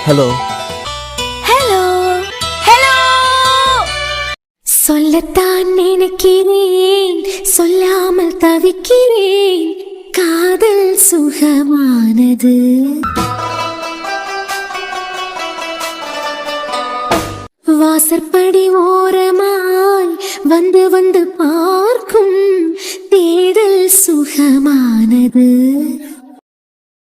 Hello hello hello. சொல்லத்தான் நினைக்கிறேன், சொல்லாமல் தவிக்கிறேன். காதல் சுகமானது. வாசற்படி ஓரமாய் வந்து வந்து பார்க்கும் தேடல் சுகமானது.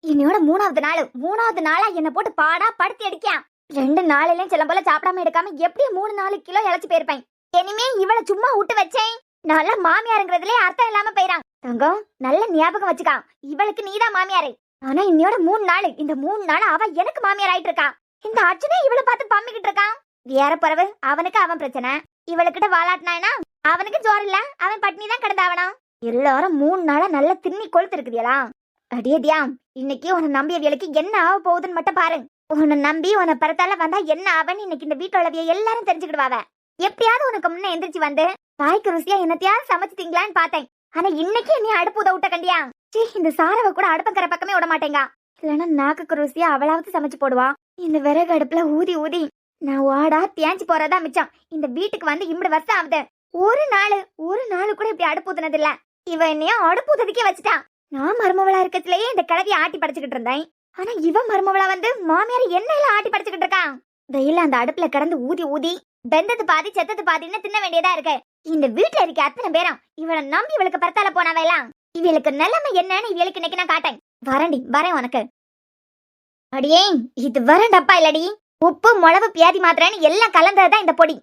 இன்னையோட மூணாவது நாளா என்ன போட்டு பாடா படுத்தி அடிக்கான். 2 நாளிலும் சில போல சாப்பிடாம எடுக்காம எப்படி 3-4 கிலோ இழைச்சு போயிருப்பேன். இனிமே இவளை சும்மா விட்டு வச்சேன், நல்ல மாமியாருங்கிறதுலே அர்த்தம் இல்லாம போயிறான். தங்கம், நல்ல ஞாபகம் வச்சுக்கா, இவளுக்கு நீதான் மாமியாரு. ஆனா இன்னையோட 3 நாள், இந்த 3 நாள் அவ எனக்கு மாமியார் ஆயிட்டு இருக்கா. இந்த அர்ஜுனே இவளை பார்த்து பம்மிக்கிட்டு இருக்கான். வேற பறவு, அவனுக்கு அவன் பிரச்சனை, இவளுக்கிட்ட வாலாட்டினானா அவனுக்கு ஜோர் இல்ல, அவன் பட்னி தான் கிடந்தாவனா. எல்லாரும் 3 நாளா நல்ல திண்ணி கொழுத்து இருக்குதியலா. அடியடியா, இன்னைக்கு உன்னை நம்பிய வேலைக்கு என்ன ஆக போகுதுன்னு மட்டும் பாரு. உன்னை நம்பி உன்னை பரத்தால வந்தா என்ன ஆவன்னு இன்னைக்கு இந்த வீட்டு உள்ளவிய எல்லாரும் தெரிஞ்சுக்கிடுவாவ. எப்படியாவது உனக்கு முன்ன எந்திரிச்சு வந்து வாய்க்கு ருசியா என்னத்தையாவது சமைச்சுட்டீங்களான்னு பார்த்தேன். ஆனா இன்னைக்கு நீ அடுப்பு உத விட்ட கண்டியா. சே, இந்த சாரவை கூட அடுப்பங்கிற பக்கமே விட மாட்டேங்க. இல்லைன்னா நாக்குக்கு ருசியா அவளாவது சமைச்சு போடுவா. இந்த விறகு அடுப்புல ஊதி ஊதி நான் வாடா தேஞ்சு போறதா மிச்சம். இந்த வீட்டுக்கு வந்து இம்படி வருஷம் ஆகுது, ஒரு நாள் கூட இப்படி அடுப்பு ஊத்துனது இல்ல. இவ என்னைய அடுப்பு ஊத்துறதுக்கே வச்சுட்டா. நான் மருமவளா இருக்கச்சுலயே இந்த கிழவிய ஆட்டி படைச்சுக்கிட்டு இருந்தேன். ஆனா இவன் மருமவளா வந்து மாமியார் எண்ணெயில ஆட்டி படைச்சுக்கிட்டு இருக்கான். வெயில அந்த அடுப்புல கிடந்து ஊதி ஊதி வெந்தது பாதி செத்தது பாதின்னு தின்ன வேண்டியதா இருக்கு. இந்த வீட்டுல இருக்க அத்தனை பேரும் இவளை நம்பி இவளுக்கு பரத்தால போனவெல்லாம் இவளுக்கு நிலைமை என்னன்னு இவளுக்கு இன்னைக்கு நான் காட்டேன். வரேன் உனக்கு. அடியே, இது வரண்டப்பா இல்லடி, உப்பு மிளகு பியாதி மாத்திரன்னு எல்லாம் கலந்ததுதான் இந்த பொடி.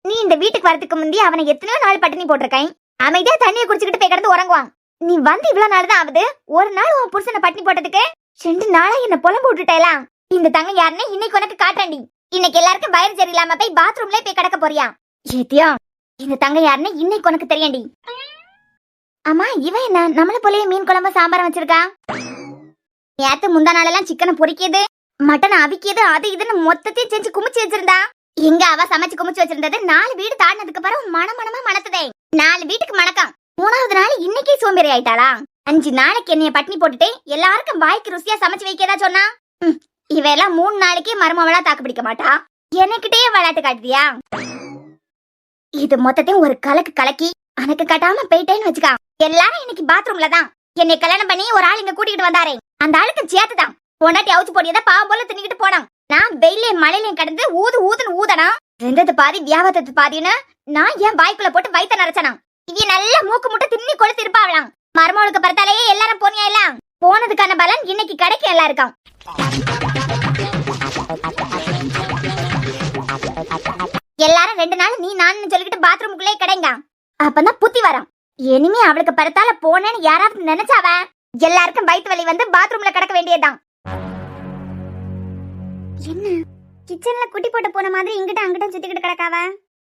நீ இந்த வீட்டுக்கு வரதுக்கு முந்தி அவனை எத்தனையோ நாள் பட்டினி போட்டிருக்கேன். அமைதியா தண்ணியை குடிச்சுக்கிட்டு போய் கிடந்து உறங்குவான். நீ வந்து இவ்வளவு நாள் தான் ஆகுது, ஒரு நாள் உன் புருஷனை பட்டினி போட்டதுக்கு 2 நாளா என்ன புலம்பு விட்டுட்டேலாம். இந்த தங்க யாருன்னு இன்னைக்கு உனக்கு காட்டுறேன்டி. இன்னைக்கு எல்லாருக்கும் வயிறு சரியில்லாம போய் பாத்ரூம்ல போய் கிடக்க போறியா? ஏத்தியா, இந்த தங்க யாருன்னு இன்னைக்கு உனக்கு தெரியண்டி. ஆமா, இவன் என்ன நம்மள போலயே மீன் குழம்பு சாம்பார் வச்சிருக்கா? நேத்து முந்தா நாளெல்லாம் சிக்கனை பொரிக்கியது, மட்டனை அவிக்கியது, அது இதுன்னு மொத்தத்தையும் செஞ்சு குமிச்சு வச்சிருந்தா. எங்க அவ சமைச்சு குமிச்சு வச்சிருந்தது 4 வீடு தாண்டினதுக்கு அப்புறம் மனமா மணத்துதே. 4 வீட்டுக்கு மணக்கம். 3வது நாள் இன்னைக்கே சோம்பேறி ஆயிட்டாளா? 5 நாளைக்கு என்னைய பட்டினி போட்டுட்டு எல்லாருக்கும் வாய்க்கு ருசியா சமைச்சு வைக்கதா சொன்னா. இவையெல்லாம் 3 நாளைக்கே மருமவளா தாக்கு பிடிக்க மாட்டா. எனக்கிட்டே விளையாட்டு காட்டுதியா? இது மொத்தத்தையும் ஒரு கலக்கு கலக்கி எனக்கு காட்டாம போயிட்டேன்னு வச்சுக்கா. எல்லாரும் இன்னைக்கு பாத்ரூம்ல தான். என்னை கல்யாணம் பண்ணி ஒரு ஆள் இங்க கூட்டிகிட்டு வந்தாரே, அந்த ஆளுக்கு சேர்த்துதான் பொண்டாட்டி அவுச்சு போடியதை பாவம் போல தின்னுக்கிட்டு போனான். நான் வெயிலையும் மழையிலையும் கடந்து ஊதுன்னு ஊதனா. ரெண்டது பாதி வியாபாரத்து பாதின்னு நான் என் வாய்க்குள்ள போட்டு வயித்த நரைச்சனா. இவ நல்ல மூக்கு முட்டை தின்னி கொளுத்து இருப்பாவலாம். மருமகளுக்கு பரத்தாலேயே எல்லாரும் போனியா எல்லாம் போனதுக்கான பலன் இன்னைக்கு கிடைக்க எல்லாம் இருக்கான். எல்லாரும் 2 நாள் நீ நான் சொல்லிக்கிட்டு பாத்ரூமுக்குள்ளே கிடைங்க. அப்பதான் புத்தி வரும். இனிமே அவளுக்கு பரத்தால போனேன்னு யாராவது நினைச்சாவ எல்லாருக்கும் வயிற்று வலி வந்து பாத்ரூம்ல கிடக்க வேண்டியதுதான். என்ன கிச்சன்ல குட்டி போட்டு போன மாதிரி இங்கிட்ட அங்கிட்ட சுத்திக்கிட்டு கிடக்காவ?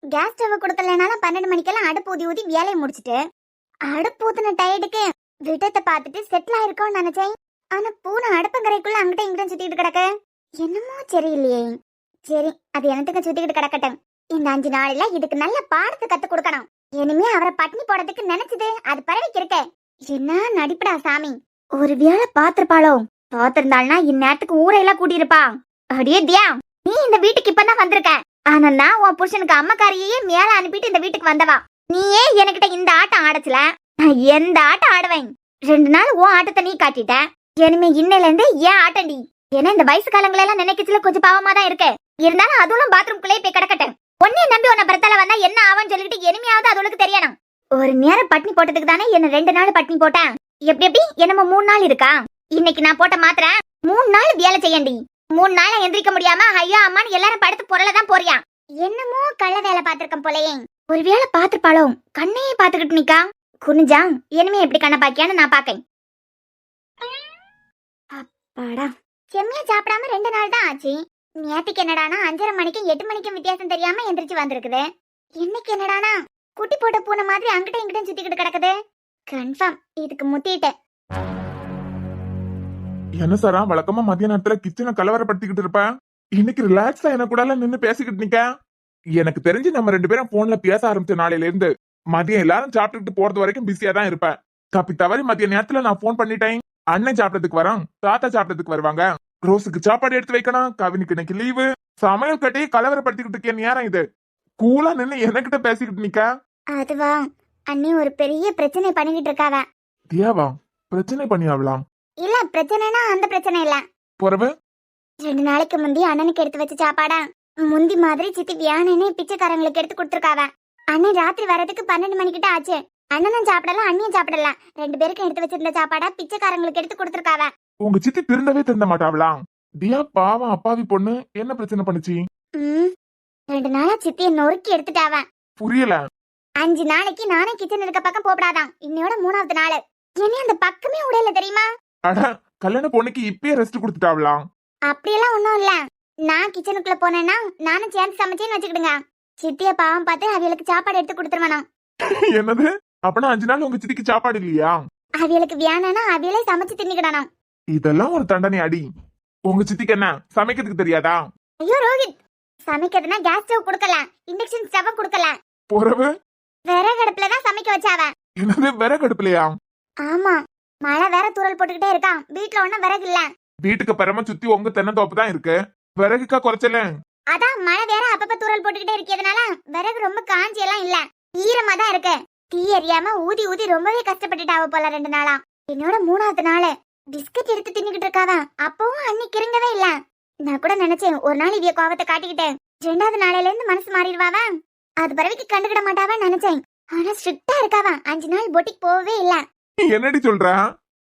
கேஸ் ஸ்டவ் கொடுக்கலனாலும் 12 மணிக்கெல்லாம் அடுப்பு ஊதி ஊதி வேலையை முடிச்சுட்டு அடுப்பு ஊத்தின டயர்டுக்கு விட்டத்தை பார்த்துட்டு செட்டில் ஆயிருக்கோன்னு நினைச்சேன். ஆனா பூனை அடுப்பங்கரைக்குள்ள அங்கிட்ட இங்கிட்ட சுத்திக்கிட்டு கிடக்க என்னமோ சரியில்லையே. சரி, அது எனத்துக்கு சுத்திக்கிட்டு கிடக்கட்டும். இந்த 5 நாள்ல இதுக்கு நல்ல பாடத்தை கத்து கொடுக்கணும். இனிமே அவரை பட்டினி போடுறதுக்கு நினைச்சது அது பரவிக்கு இருக்க. என்ன நடிப்படா சாமி. ஒரு வேளை பாத்திருப்பாளோ? பாத்திருந்தாள்னா இந்நேரத்துக்கு ஊரையெல்லாம் கூட்டியிருப்பா. அடியே தியா, நீ இந்த வீட்டுக்கு இப்பதான் வந்திருக்க. ஆனா நான் உன் புருஷனுக்கு அம்மக்காரியே மேல அனுப்பிட்டு இந்த வீட்டுக்கு வந்தவா. நீயே என்கிட்ட இந்த ஆட்டம் ஆடச்சுல, நான் எந்த ஆட்டம் ஆடுவேன்? 2 நாள் உன் ஆட்டத்தை நீ காட்டிட்ட. இனிமே இன்னையில இருந்து ஏன் ஆட்டண்டி. ஏன்னா இந்த வயசு காலங்களெல்லாம் நினைக்கச்சுல கொஞ்சம் பாவமா தான் இருக்கு. இருந்தாலும் அதுவும் பாத்ரூம்குள்ளே போய் கிடக்கட்டும். உன்னைய நம்பி உன்னை பரத்தால வந்தா என்ன ஆவான்னு சொல்லிட்டு இனிமையாவது அதுகளுக்கு தெரியணும். ஒரு நேரம் பட்டினி போட்டதுக்கு தானே என்ன 2 நாள் பட்டினி போட்டேன். எப்படி என்னமோ 3 நாள் இருக்கா? இன்னைக்கு நான் போட்ட மாத்திர 3 நாள் வேலை செய்யண்டி. 3 நாள் எந்திரிக்க முடியாம ஐயோ அம்மான்னு எல்லாரும் படுத்து பொருளதான் போறியா. என்னமோ கள்ள வேலை பாத்திருக்கேன் போலயே. ஒரு வேலை பாத்திருப்பாளோ? கண்ணையே பாத்துக்கிட்டு நிக்கா. குனிஞ்சா இனிமே எப்படி கண்ணை பாக்கியான்னு நான் பாக்கேன். அப்பாடா, செம்மையா சாப்பிடாம 2 நாள் தான் ஆச்சு. நேத்துக்கு என்னடானா 5:30 மணிக்கும் 8 மணிக்கும் வித்தியாசம் தெரியாம எந்திரிச்சு வந்திருக்குது. இன்னைக்கு என்னடானா குட்டி போட்ட பூனை மாதிரி அங்கிட்ட இங்கிட்ட சுத்திக்கிட்டு கிடக்குது. கன்ஃபார்ம் இதுக்கு முத்திட்டேன். என்ன சாரா, வழக்கமா மதிய நேரத்துல கிச்சனை கலவரப்படுத்திக்கிட்டு இருப்ப, இன்னைக்கு ரிலாக்ஸா என்ன கூட நின்னு பேசிக்கிட்டு நிக்க. எனக்கு தெரிஞ்சு நம்ம 2 பேரும் போன்ல பேச ஆரம்பிச்ச நாளையில இருந்து மதியம் எல்லாரும் சாப்பிட்டுட்டு போறது வரைக்கும் பிஸியா தான் இருப்பேன். தப்பி தவறி மதிய நேரத்துல நான் போன் பண்ணிட்டேன். அண்ணன் சாப்பிட்டதுக்கு வரான், தாத்தா சாப்பிட்டதுக்கு வருவாங்க, ரோஸுக்கு சாப்பாடு எடுத்து வைக்கணும், கவினுக்கு இன்னைக்கு லீவு. சமையல் கட்டையே கலவரப்படுத்திக்கிட்டு இருக்கேன் நேரம் இது. கூலா நின்னு என்கிட்ட பேசிக்கிட்டு நிக்க. அதுவா அண்ணி ஒரு பெரிய பிரச்சனை பண்ணிக்கிட்டு இருக்காவ. தியாவா பிரச்சனை பண்ணியாவலாம்? இல்ல பிரச்சனைனா அந்த பிரச்சனை இல்ல. போறவ 2 நாளைக்கு முந்தி அண்ணனுக்கு எடுத்து வச்ச சாப்பாடா முந்தி மாதிரி சித்தி வியானனே பிச்சைக்காரங்களுக்கு எடுத்து கொடுத்துருக்காவ. அண்ணன் ராத்திரி வரதுக்கு 12 மணிக்கிட்ட ஆச்சு. அண்ணனும் சாப்பிடல அண்ணியும் சாப்பிடல. 2 பேருக்கும் எடுத்து வச்சிருந்த சாப்பாடா பிச்சைக்காரங்களுக்கு எடுத்து கொடுத்துருக்காவ. உங்க சித்தி திருந்தவே திருந்த மாட்டாவலாம். தியா பாவம் அப்பாவி பொண்ணு, என்ன பிரச்சனை பண்ணுச்சு? 2 நாளா சித்திய நொறுக்கி எடுத்துட்டாவ. புரியல. 5 நாளைக்கு நானே கிச்சன் இருக்க பக்கம் போடாதான். இன்னையோட 3வது நாள். இனி அந்த பக்கமே உடையல தெரியுமா? அட கல்யாண பொண்ணுக்கு இப்பயே ரெஸ்ட் கொடுத்துட்டாவலாம். அப்படியெல்லாம் ஒண்ணும் இல்ல. நான் கிச்சனுக்குள்ள போனேன்னா நானும் சேர்ந்து சமைச்சேன்னு வச்சுக்கிடுங்க. சித்திய பாவம் பார்த்து அவியலுக்கு சாப்பாடு எடுத்து கொடுத்துருவானா. என்னது? அப்பனா 5 நாள் உங்க சித்திக்கு சாப்பாடு இல்லையா? அவியலுக்கு வியானா அவியலே சமைச்சு தின்னுக்கிடணும். இதெல்லாம் ஒரு தண்டனை அடி. உங்க சித்திக்கு என்ன சமைக்கிறதுக்கு தெரியாதா? ஐயோ ரோஹித், சமைக்கிறதுனா கேஸ் ஸ்டவ் கொடுக்கல, இண்டக்ஷன் ஸ்டவ் கொடுக்கல, போறவு விறகு அடுப்புல தான் சமைக்க வச்சாவ. என்னது விறகு அடுப்புலையா? ஆமா, மழை வேற தூரல் போட்டுக்கிட்டே இருக்கான். வீட்டுல ஒண்ணும் விறகு இல்ல. வீட்டுக்கு பரம சுத்தி உங்க தென்னந்தோப்பு தான் இருக்கு, விறகுக்கா குறைச்சல? அதான் மழை வேற அப்பப்ப தூரல் போட்டுக்கிட்டே இருக்கிறதுனால விறகு ரொம்ப காஞ்சி எல்லாம் இல்ல, ஈரமா தான் இருக்கு. தீ எரியாம ஊதி ஊதி ரொம்பவே கஷ்டப்பட்டுட்டாவ போல 2 நாளா. என்னோட 3வது நாள் பிஸ்கட் எடுத்து தின்னுக்கிட்டு இருக்காவ. அப்பவும் அன்னி கிருங்கவே இல்ல. நான் கூட நினைச்சேன் ஒரு நாள் இவிய கோவத்தை காட்டிக்கிட்டேன் 2வது நாளையில இருந்து மனசு மாறிடுவாவ, அது பிறவிக்கு கண்டுக்கிட மாட்டாவன்னு நினைச்சேன். ஆனா ஸ்ட்ரிக்டா இருக்காவ. 5 நாள் பொட்டிக்கு போகவே இல்ல. என்னடி சொல்ற?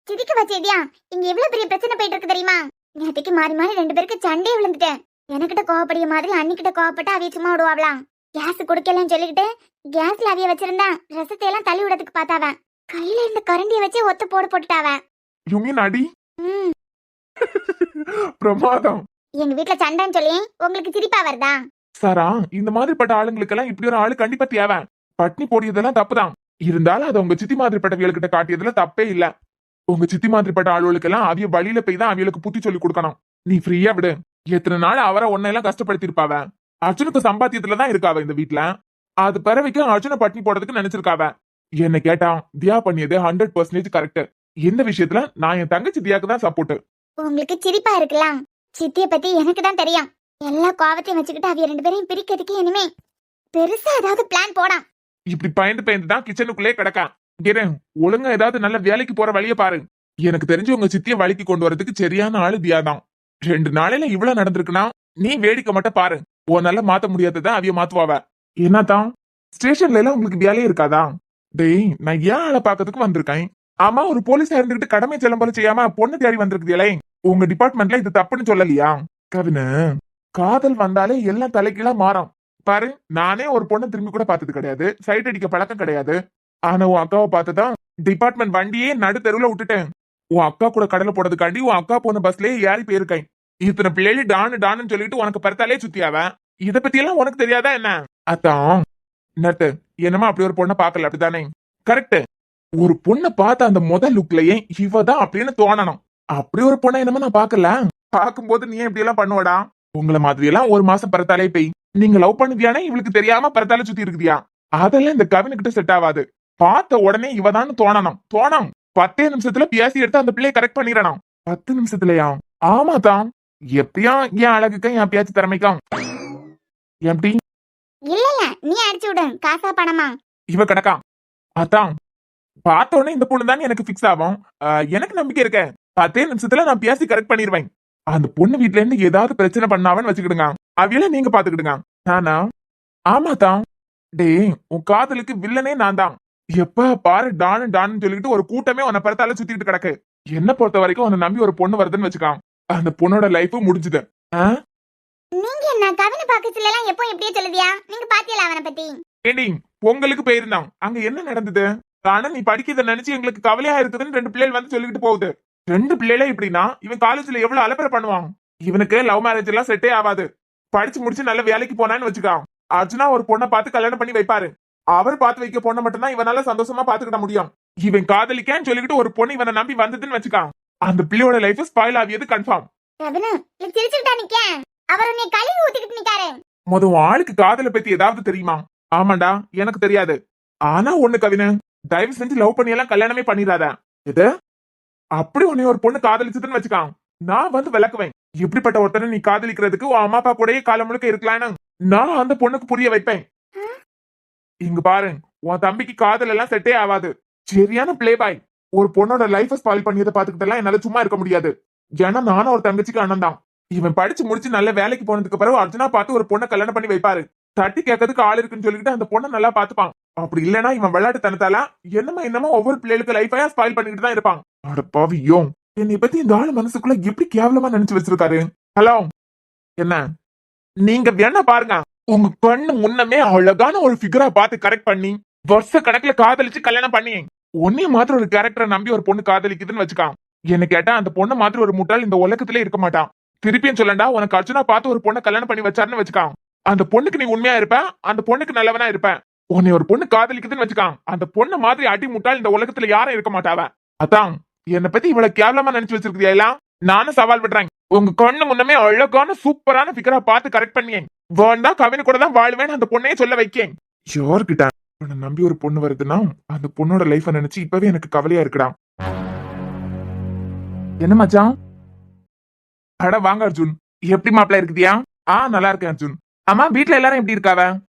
சிரிக்க வச்சேதியா, இங்க எவ்வளவு பெரிய பிரச்சனை போயிட்டு இருக்கு தெரியுமா? நேற்றுக்கு மாறி மாறி 2 பேருக்கு சண்டையே விழுந்துட்டேன். எனக்கிட்ட கோவப்படிய மாதிரி அன்னிக்கிட்ட கோவப்பட்டு அவிய சும்மா விடுவாங்களாம். கேஸ் கொடுக்கலன்னு சொல்லிக்கிட்டு கேஸ்ல அவிய வச்சிருந்தா ரசத்தை எல்லாம் தள்ளி விடத்துக்கு பார்த்தாவ. கையில இருந்த கரண்டிய வச்சு ஒத்து போட்டுட்டாவ. யூ மீன் அடி? பிரமாதம். எங்க வீட்டுல சண்டைன்னு சொல்லி உங்களுக்கு சிரிப்பா வருதா? சாரா, இந்த மாதிரிப்பட்ட ஆளுங்களுக்கு எல்லாம் இப்படி ஒரு ஆளு கண்டிப்பா தேவை. பட்னி போடியதெல்லாம் தப்புதான். இருந்தாலும் அதை உங்க சித்தி மாதிரிப்பட்ட வியல்கிட்ட காட்டியதுல தப்பே இல்ல. உங்க சித்தி மாதிரிப்பட்ட ஆளுகளுக்கு எல்லாம் அவிய வழியில போய் தான் அவியலுக்கு புத்தி சொல்லி கொடுக்கணும். நீ ஃப்ரீயா விடு. எத்தனை நாள் அவரை ஒன்னையெல்லாம் கஷ்டப்படுத்தி இருப்பாவ. அர்ஜுனுக்கு சம்பாத்தியத்துலதான் இருக்காவ இந்த வீட்டுல. அது பிறவைக்கும் அர்ஜுன பட்னி போடுறதுக்கு நினைச்சிருக்காவ. என்ன கேட்டா தியா பண்ணியது 100% கரெக்ட். இந்த விஷயத்துல நான் என் தங்கச்சி தியாக்கு தான் சப்போர்ட். உங்களுக்கு சிரிப்பா இருக்கலாம். சித்திய பத்தி எனக்கு தான் தெரியும். எல்லா கோவத்தையும் வச்சுக்கிட்டு அவிய 2 பேரையும் பிரிக்கிறதுக்கு இனிமே பெருசா ஏதாவது பிளான் போடாம். இப்படி பயந்து பயந்து தான் கிச்சனுக்குள்ளே கிடக்கா. ஒழுங்கா ஏதாவது நல்ல வேலைக்கு போற வழிய பாரு. எனக்கு தெரிஞ்சு உங்க சித்திய வழிக்கு கொண்டு வரதுக்கு சரியான ஆளு தியாதான். 2 நாளையில இவ்வளவு நடந்திருக்குன்னா நீ வேடிக்கை மட்டும் பாரு. உன்னால மாத்த முடியாததான் அவிய மாத்துவாவ. என்னதான் ஸ்டேஷன்ல எல்லாம் உங்களுக்கு வேலையே இருக்காதா? டேய், நான் ஏன் ஆளை பாக்கிறதுக்கு வந்திருக்கேன். ஆமா, ஒரு போலீஸா இருந்துகிட்டு கடமை செல்லம் போல செய்யாம பொண்ணு தேடி வந்திருக்குதியலே. உங்க டிபார்ட்மெண்ட்ல இது தப்புன்னு சொல்லலையா? கவினு, காதல் வந்தாலே எல்லாம் தலைக்கீழா மாறும். பாரு, நானே ஒரு பொண்ணை திரும்பி கூட பார்த்தது கிடையாது, சைட் அடிக்க பழக்கம் கிடையாது. ஆனா உன் அக்காவை பார்த்ததான் டிபார்ட்மெண்ட் வண்டியே நடு தெருவுல விட்டுட்டேன். உன் அக்கா கூட கடலை போடுறதுக்காண்டி உன் அக்கா போன பஸ்லயே ஏறி போயிருக்கேன். இத்தனை பிள்ளைகள் டான்னு சொல்லிட்டு உனக்கு பரத்தாலே சுத்தியாவ. இத பத்தி எல்லாம் உனக்கு தெரியாதா என்ன? அதான் நட்டு என்னமா அப்படி ஒரு பொண்ணை பாக்கல, அப்படித்தானே? கரெக்ட். ஒரு பொண்ணை பார்த்த அந்த முதல் லுக்லயே இவதான் அப்படின்னு தோணணும். அப்படி ஒரு பொண்ணை என்னமா நான் பாக்கல. பாக்கும்போது நீ இப்படி எல்லாம் பண்ணுவடா? உங்களை மாதிரி எல்லாம் 1 மாசம் பரத்தாலே போய் நீங்க லவ் பண்ணுதியானே இவளுக்கு தெரியாம பரத்தாலே சுத்தி இருக்குதியா? அதெல்லாம் இந்த கவினுக்கிட்ட செட் ஆகாது. பார்த்த உடனே இவதான்னு தோணணும். 10 நிமிஷத்துல பேசி எடுத்து அந்த பிள்ளைய கரெக்ட் பண்ணிடணும். 10 நிமிஷத்துலயா? ஆமா தான். எப்படியா என் அழகுக்கும் என் பேச்சு திறமைக்கும் எப்படி? இல்ல இல்ல, நீ அடிச்சு விடு. காசா பணமா? இவ கிடக்கா. அதான் பார்த்த உடனே இந்த பொண்ணு தான் எனக்கு பிக்ஸ் ஆகும். எனக்கு நம்பிக்கை இருக்க. 10 நிமிஷத்துல நான் பேசி கரெக்ட் பண்ணிடுவேன். அந்த பொண்ணு வீட்டுல இருந்து ஏதாவது பிரச்சனை பண்ணாவன்னு வச்சுக்கிடுங்க. அவையில நீங்க பாத்துக்கிடுங்க. நானா? ஆமா தான். டேய், உன் காதலுக்கு வில்லனே நான் தான். எப்ப பாரு டான்னு சொல்லிட்டு ஒரு கூட்டமே உன்னை பரத்தால சுத்திட்டு கிடக்கு. என்ன பொறுத்த வரைக்கும் உன்னை நம்பி ஒரு பொண்ணு வருதுன்னு வச்சுக்கான். அந்த பொண்ணோட லைஃப் முடிஞ்சுது. நீங்க என்ன கவினை பாக்கத்துல எல்லாம் எப்போ எப்படியே சொல்லுதியா? நீங்க பாத்தியல அவனை பத்தி? ஏண்டி, பொங்கலுக்கு போயிருந்தான். அங்க என்ன நடந்தது? ஆனா நீ படிக்கிறத நினைச்சு எங்களுக்கு கவலையா இருக்குதுன்னு 2 பிள்ளைகள் வந்து சொல்லிட்டு போகுது. 2 பிள்ளைகளே இப்படின்னா இவன் காலேஜ்ல எவ்வளவு அலப்பறை பண்ணுவான். இவனுக்கு லவ் மேரேஜ் எல்லாம் செட்டே ஆகாது. படிச்சு முடிச்சு நல்ல வேலைக்கு போனான்னு வச்சுக்கான். அர்ஜுனா ஒரு பொண்ணை பார்த்து கல்யாணம் பண்ணி வைப்பாரு. அவர் பார்த்து வைக்க பொண்ணை மட்டும்தான் இவனால சந்தோஷமா பாத்துக்கிட முடியும். இவன் காதலிக்கான்னு சொல்லிட்டு ஒரு பொண்ணு இவனை நம்பி வந்ததுன்னு வச்சுக்கான். அந்த பிள்ளையோட லைஃப் ஸ்பாயில் ஆகியது கன்ஃபார்ம். சிரிச்சுட்டா நிக்க அவர் உன்னை கழுவி ஊத்திக்கிட்டு நிக்காரு. முதல் ஆளுக்கு காதலை பத்தி ஏதாவது தெரியுமா? ஆமாண்டா, எனக்கு தெரியாது. ஆனா ஒண்ணு கவினு, தயவு செஞ்சு லவ் பண்ணி எல்லாம் கல்யாணமே பண்ணிடாத. இது அப்படி உன்னை ஒரு பொண்ணு காதலிச்சதுன்னு வச்சுக்கான், நான் வந்து விளக்குவேன். இப்படிப்பட்ட ஒருத்தனை நீ காதலிக்கிறதுக்கு உன் அம்மா அப்பா கூடயே காலம் முழுக்க இருக்கலான்னு நான் அந்த பொண்ணுக்கு புரிய வைப்பேன். இங்க பாரு, உன் தம்பிக்கு காதல் எல்லாம் செட்டே ஆகாது. சரியான பிளே பாய். ஒரு பொண்ணோட லைஃப் ஸ்பாயில் பண்ணியதை பாத்துக்கிட்டு எல்லாம் என்னால சும்மா இருக்க முடியாது. ஏன்னா நானும் ஒரு தங்கச்சிக்கு அண்ணன் தான். இவன் படிச்சு முடிச்சு நல்ல வேலைக்கு போனதுக்கு பிறகு அர்ஜுனா பார்த்து ஒரு பொண்ணை கல்யாணம் பண்ணி வைப்பாரு. தட்டி கேட்கறதுக்கு ஆள் இருக்குன்னு சொல்லிட்டு அந்த பொண்ணை நல்லா பாத்துப்பான். அப்படி இல்லைன்னா இவன் விளையாட்டு தனத்தால என்னமோ ஒவ்வொரு பிள்ளைகளுக்கு லைஃபையா ஸ்பாயில் பண்ணிட்டு தான் இருப்பான். அட பாவியோ, என்னை பத்தி இந்த ஆளு மனசுக்குள்ள எப்படி கேவலமா நினைச்சு வச்சிருக்காரு. ஹலோ, என்ன நீங்க வேணா பாருங்க, உங்க கண்ணு முன்னமே அழகான ஒரு ஃபிகரா பார்த்து கரெக்ட் பண்ணி வருஷ கணக்குல காதலிச்சு கல்யாணம் பண்ணி ஒன்னே மாத்திரம் ஒரு கேரக்டரை நம்பி ஒரு பொண்ணு காதலிக்குதுன்னு வச்சுக்கான். என்ன கேட்டா அந்த பொண்ணை மாத்திரம் ஒரு முட்டாள் இந்த உலகத்திலே இருக்க மாட்டான். திருப்பியும் சொல்லண்டா, உனக்கு அர்ஜுனா பார்த்து ஒரு பொண்ணை கல்யாணம் பண்ணி வச்சாருன்னு வச்சுக்கான். அந்த பொண்ணுக்கு நீ உண்மையா இருப்ப, அந்த பொண்ணுக்கு நல்லவனா இருப்ப. உன்னை ஒரு பொண்ணு காதலிக்குதுன்னு வச்சுக்கான், அந்த பொண்ணு மாதிரி அடி முட்டாள் இந்த உலகத்துல யாரும் இருக்க மாட்டாவ. அதான் என்னை பத்தி இவ்வளவு கேவலமா நினைச்சு வச்சிருக்கியா எல்லாம்? நானும் சவால் விடுறேன். உங்க கண்ணு முன்னமே அழகான சூப்பரான ஃபிகரா பார்த்து கரெக்ட் பண்ணியேன். வேண்டா கவினு கூட தான் வாழ்வேன்னு அந்த பொண்ணையே சொல்ல வைக்கேன். யாருக்கிட்ட உன்னை நம்பி ஒரு பொண்ணு வருதுன்னா அந்த பொண்ணோட லைஃப நினைச்சு இப்பவே எனக்கு கவலையா இருக்குடா. என்ன மச்சான்? அட வாங்க அர்ஜுன், எப்படி மாப்பிள்ள இருக்குதியா? நல்லா இருக்கேன் அர்ஜுன். அம்மா வீட்ல எல்லாரும் எப்படி இருக்காவ?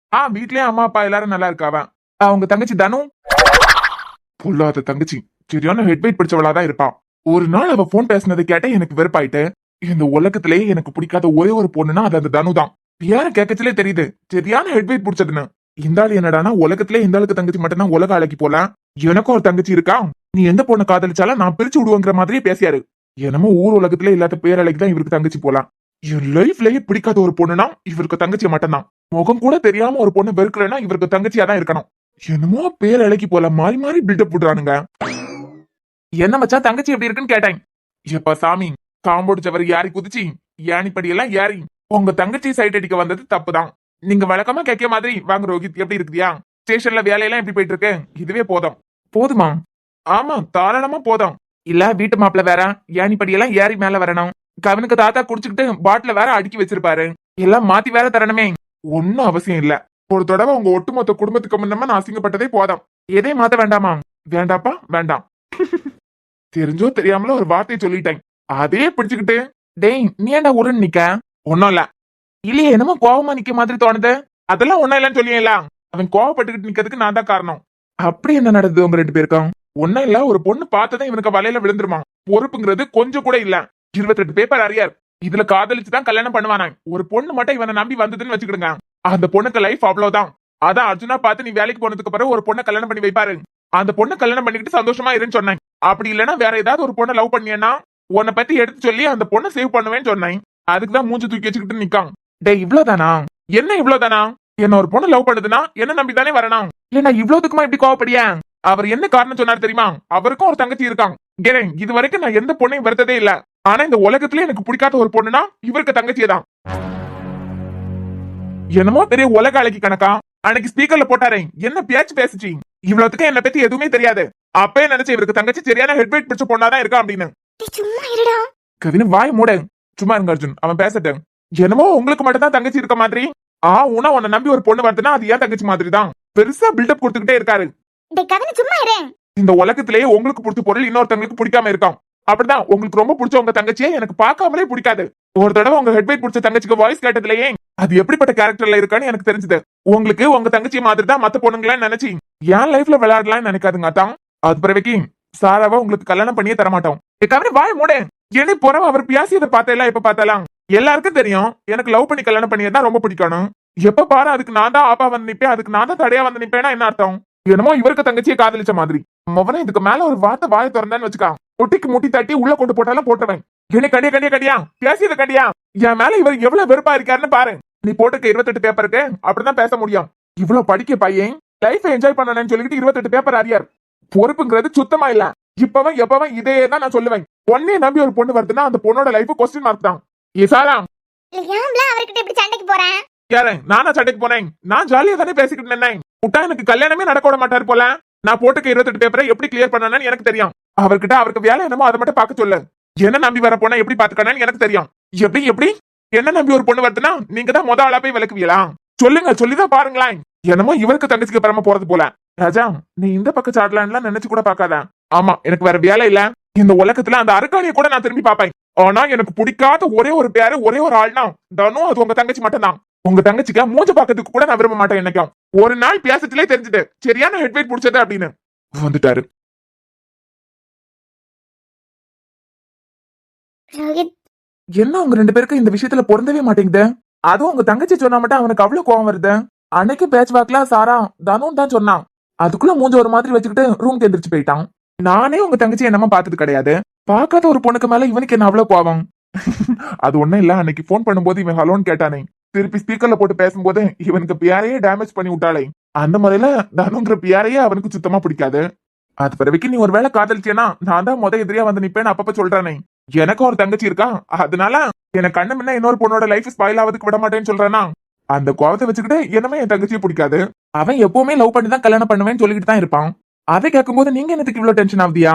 வீட்லயே அம்மா அப்பா எல்லாரும் நல்லா இருக்காவ. அவங்க தங்கச்சி தனு பொல்லாத தங்கச்சி, சரியான ஹெட் வெயிட் பிடிச்சவளாதான் இருப்பான். ஒரு நாள் அவ போன் பேசினதை கேட்ட எனக்கு வெறுப்பாயிட்டு. இந்த உலகத்திலேயே எனக்கு பிடிக்காத ஒரே ஒரு பொண்ணுன்னா அது அந்த தனு தான். யாரும் கேட்கச்சிலே தெரியுது சரியான ஹெட் வெயிட் பிடிச்சதுன்னு. இந்த ஆள் என்னடானா உலகத்திலே இந்த ஆளுக்கு தங்கச்சி மட்டும் தான் உலக அழகி போல. எனக்கும் ஒரு தங்கச்சி இருக்கா, நீ எந்த பொண்ணை காதலிச்சாலும் நான் பிரிச்சு விடுவோங்கிற மாதிரியே பேசியாரு. என்னமோ ஊர் உலகத்திலே இல்லாத பேரலைக்கு தான் இவருக்கு தங்கச்சி போலாம். என் லைஃப்லயே பிடிக்காத ஒரு பொண்ணுனா இவருக்கு தங்கச்சி மட்டும்தான். முகம் கூட தெரியாம ஒரு பொண்ணு வெறுக்கலன்னா இவருக்கு தங்கச்சியா தான் இருக்கணும். என்னமோ பேரலைக்கு போல மாறி மாறி பில்டப் போடுறானுங்க. என்ன மச்சான் தங்கச்சி எப்படி இருக்குன்னு கேட்டேன். எப்பா சாமி, காம்போடு சவரி யாரி குதிச்சு யானிப்படி எல்லாம் யாரி உங்க தங்கச்சி சைட் அடிக்க வந்தது தப்புதான். நீங்க வழக்கமா கேட்க மாதிரி வாங்க ரோஹித், எப்படி இருக்குதியா? ஸ்டேஷன்ல வேலையெல்லாம் எப்படி போயிட்டு இருக்கு? இதுவே போதும். போதுமா? ஆமா, தாராளமா போதும். இல்ல வீட்டு மாப்பிள்ள வேற யானிப்படி எல்லாம் ஏறி மேல வரணும். கவனுக்கு தாத்தா குடிச்சுக்கிட்டு பாட்டில வேற அடுக்கி வச்சிருப்பாரு. எல்லாம் மாத்தி வேற தரணுமே. ஒன்னும் அவசியம் இல்ல. ஒரு தடவை உங்க ஒட்டுமொத்த குடும்பத்துக்கு முன்னமா நான் அசிங்கப்பட்டதே போதும். எதையும் மாத்த வேண்டாமா? வேண்டாப்பா வேண்டாம். தெரிஞ்சோ தெரியாமல ஒரு வார்த்தையை சொல்லிட்டேன். அதே பிடிச்சுக்கிட்டு டேய் நீ ஏன்டா உருன்னு நிக்க? ஒன்னும் இல்ல. இல்லையே, என்னமோ கோவமா நிக்க மாதிரி தோணுது. அதெல்லாம் ஒன்னும் இல்லன்னு சொல்லியலாம். அவன் கோவப்பட்டுக்கிட்டு நிக்கிறதுக்கு நான் தான் காரணம். அப்படி என்ன நடந்தது உங்க 2 பேருக்கும்? ஒன்னும் இல்ல, ஒரு பொண்ணு பார்த்ததான் இவனுக்கு வலையில விழுந்துருமா. பொறுப்புங்கிறது கொஞ்சம் கூட இல்ல. 28 பேப்பர் அறியார். இதுல காதலிச்சுதான் கல்யாணம் பண்ணுவானே. ஒரு பொண்ணு மட்டும் இவனை நம்பி வந்ததுன்னு வச்சுக்கிடுங்க, அந்த பொண்ணுக்கு லைஃப் அவ்வளவுதான். அதான் அர்ஜுனா பார்த்து நீ வேலைக்கு போனதுக்கு பிறகு ஒரு பொண்ணை கல்யாணம் பண்ணி வைப்பாரு. அந்த பொண்ணு கல்யாணம் பண்ணிக்கிட்டு சந்தோஷமா இருன்னு சொன்னேன். அப்படி இல்லைன்னா வேற ஏதாவது ஒரு பொண்ணை லவ் பண்ணியன்னா உன்னை பத்தி எடுத்து சொல்லி அந்த பொண்ணை சேவ் பண்ணுவேன்னு சொன்னேன். அதுக்குதான் மூஞ்சி தூக்கி வச்சுக்கிட்டு நிக்கான். டே இவ்வளவுதானா? என்ன இவ்வளவுதானா? என்ன ஒரு பொண்ணு லவ் பண்ணுதுன்னா என்ன நம்பிதானே வரணும். இல்ல இவ்வளவுக்குமா இப்படி கோவப்படியா? அவர் என்ன காரணம் சொன்னார் தெரியுமா? அவருக்கும் ஒரு தங்கச்சி இருக்கான். இது வரைக்கும் நான் எந்த பொண்ணையும் வருத்ததே இல்ல. ஆனா இந்த உலகத்திலே எனக்கு பிடிக்காத ஒரு பொண்ணுனா இவருக்கு தங்கச்சியே தான். என்னமோ பெரிய உலக அழகி கணக்கா அன்னைக்கு ஸ்பீக்கர்ல போட்டாரே, என்ன பேச்சு பேசிச்சு. இவ்வளவுக்கு என்ன பத்தி எதுவுமே தெரியாது. அப்பயே நினைச்சு இவருக்கு தங்கச்சி சரியான ஹெட் வெயிட் பிடிச்ச பொண்ணாதான் இருக்கா அப்படின்னு. கவின வாய் மூட. சும்மா இருங்க அர்ஜுன், அவன் பேசட்டும். என்னமோ உங்களுக்கு மட்டும் தான் தங்கச்சி இருக்க மாதிரி. உன உன்னை நம்பி ஒரு பொண்ணு வருதுன்னா அது ஏன் தங்கச்சி மாதிரி தான். பெருசா பில்டப் கொடுத்துக்கிட்டே இருக்காரு. இந்த உலகத்திலேயே உங்களுக்கு பிடிச்ச பொருள் இன்னொருத்தவங்களுக்கு பிடிக்காம இருக்கும். அப்படிதான் உங்களுக்கு ரொம்ப பிடிச்ச உங்க தங்கச்சியே எனக்கு பார்க்காமலே பிடிக்காது. ஒரு தடவை உங்க ஹெட் வெயிட் பிடிச்ச தங்கச்சிக்கு வாய்ஸ் கேட்டதுலயே அது எப்படிப்பட்ட கேரக்டர்ல இருக்கான்னு எனக்கு தெரிஞ்சது. உங்களுக்கு உங்க தங்கச்சி மாதிரி தான் மத்த பொண்ணுங்களா நினைச்சு என் லைஃப்ல விளையாடலாம்னு நினைக்காதுங்க. அதான் அது பிறவைக்கு சாராவா உங்களுக்கு கல்யாணம் பண்ணியே தரமாட்டோம். வாய மூட. என்னை போறவ அவர் பேசியதை பார்த்தேலாம் எப்ப பார்த்தாலாம். எல்லாருக்கும் தெரியும் எனக்கு லவ் பண்ணி கல்யாணம் பண்ணியதான் ரொம்ப பிடிக்கணும். எப்ப பாரு அதுக்கு நான் தான் ஆப்பா வந்து நிப்பேன், அதுக்கு நான் தான் தடையா வந்து நிப்பேன்னா என்ன அர்த்தம்? என்னமோ இவருக்கு தங்கச்சியை காதலிச்ச மாதிரி. மொவன இதுக்கு மேல ஒரு வார்த்தை வாய திறந்தான்னு வச்சுக்கான், முட்டிக்கு முட்டி தட்டி உள்ள கொண்டு போட்டாலும் போட்டுருவேன். என்ன கண்டியா பேசியது கண்டியா? என் மேல இவர் எவ்வளவு வெறுப்பா இருக்காருன்னு பாரு. நீ போட்டுக்க 28 பேப்பருக்கு அப்படிதான் பேச முடியும். இவ்வளவு படிக்க பையன் லைஃப் என்ஜாய் பண்ணணும்னு சொல்லிட்டு 28 பேப்பர் அறியார். பொறுப்புங்கிறது சுத்தமா இல்ல. இப்பவன் எப்பவன் இதே தான் நான் சொல்லுவேன். ஒன்னே நம்பி ஒரு பொண்ணு வருதுன்னா அந்த பொண்ணோட லைஃப் கொஸ்டின் மார்க் தான். யாரு நானா சண்டைக்கு போனேன்? நான் ஜாலியா தானே பேசிக்கிட்டு நின்னேன். விட்டா எனக்கு கல்யாணமே நடக்க விட மாட்டாரு போல. நான் போட்டுக்க 28 பேப்பரை எப்படி கிளியர் பண்ணணும்னு எனக்கு தெரியும். அவர்கிட்ட அவருக்கு வேலை என்னமோ அதை மட்டும் பார்க்க சொல்லு. என்ன நம்பி வர பொண்ணை எப்படி பாத்துக்கணும்னு எனக்கு தெரியும். எப்படி என்ன நம்பி ஒரு பொண்ணு வருதுன்னா நீங்க தான் முத ஆளா போய் விளக்குவீங்களா? சொல்லுங்க, சொல்லிதான் பாருங்களேன். என்னமோ இவருக்கு தங்கச்சிக்கு பரம போறது போல. ராஜா, நீ இந்த பக்கம் சாடலான்லாம் நினைச்சு கூட பாக்காத. ஆமா, எனக்கு வேற வேலை இல்ல. இந்த உலகத்துல அந்த அரக்காணிய கூட நான் திரும்பி பாப்பேன். ஆனா எனக்கு பிடிக்காத ஒரே ஒரு பேரு ஒரே ஒரு ஆள்னா தனு, அது உங்க தங்கச்சி மட்டும் தான். உங்க தங்கச்சிக்கு மூஞ்ச பாக்கிறதுக்கு கூட நான் விரும்ப மாட்டேன். என்னைக்கும் ஒரு நாள் பேசத்திலே தெரிஞ்சுட்டு சரியான ஹெட்வெயிட் பிடிச்சது அப்படின்னு வந்துட்டாரு. ரோஹித், என்ன உங்க ரெண்டு பேருக்கு இந்த விஷயத்துல பொருந்தவே மாட்டேங்குது? அதுவும் உங்க தங்கச்சி சொன்னா மட்டும் அவனுக்கு அவ்வளவு கோவம் வருது. அன்னைக்கு பேட்ச் வாக்ல சாரா தனுன்னு தான் சொன்னான். அதுக்குள்ள மூஞ்ச ஒரு மாதிரி வச்சுக்கிட்டு ரூம்க்கு எந்திரிச்சு போயிட்டான். நானே உங்க தங்கச்சி என்னமா பார்த்தது கிடையாது. பார்க்காத ஒரு பொண்ணுக்கு மேல இவனுக்கு என்ன அவ்வளவு கோவம்? அது ஒண்ணும் இல்ல, அன்னைக்கு போன் பண்ணும்போது இவன் ஹலோன்னு கேட்டானே, திருப்பி ஸ்பீக்கர்ல போட்டு பேசும்போது இவனுக்கு பியாரையே டேமேஜ் பண்ணி விட்டாளே, அந்த முறையில தனுங்கிற பியாரையே அவனுக்கு சுத்தமா பிடிக்காது. அது பிறகு நீ ஒரு வேளை காதலிச்சேனா நான் தான் எதிரியா வந்து நிப்பேன்னு அப்பப்ப சொல்றானே. எனக்கு ஒரு தங்கச்சி இருக்கா, அதனால எனக்கு கண்ணு முன்ன இன்னொரு பொண்ணோட லைஃப் ஸ்பாயில் ஆவதுக்கு விட மாட்டேன்னு சொல்றானா. அந்த கோவத்தை வச்சுக்கிட்டு என்னமே என் தங்கச்சியை பிடிக்காது. அவன் எப்பவுமே லவ் பண்ணி தான் கல்யாணம் பண்ணுவேன்னு சொல்லிட்டு தான் இருப்பான். அதை கேட்கும்போது நீங்க எனக்கு இவ்வளவு டென்ஷன் ஆகுதியா?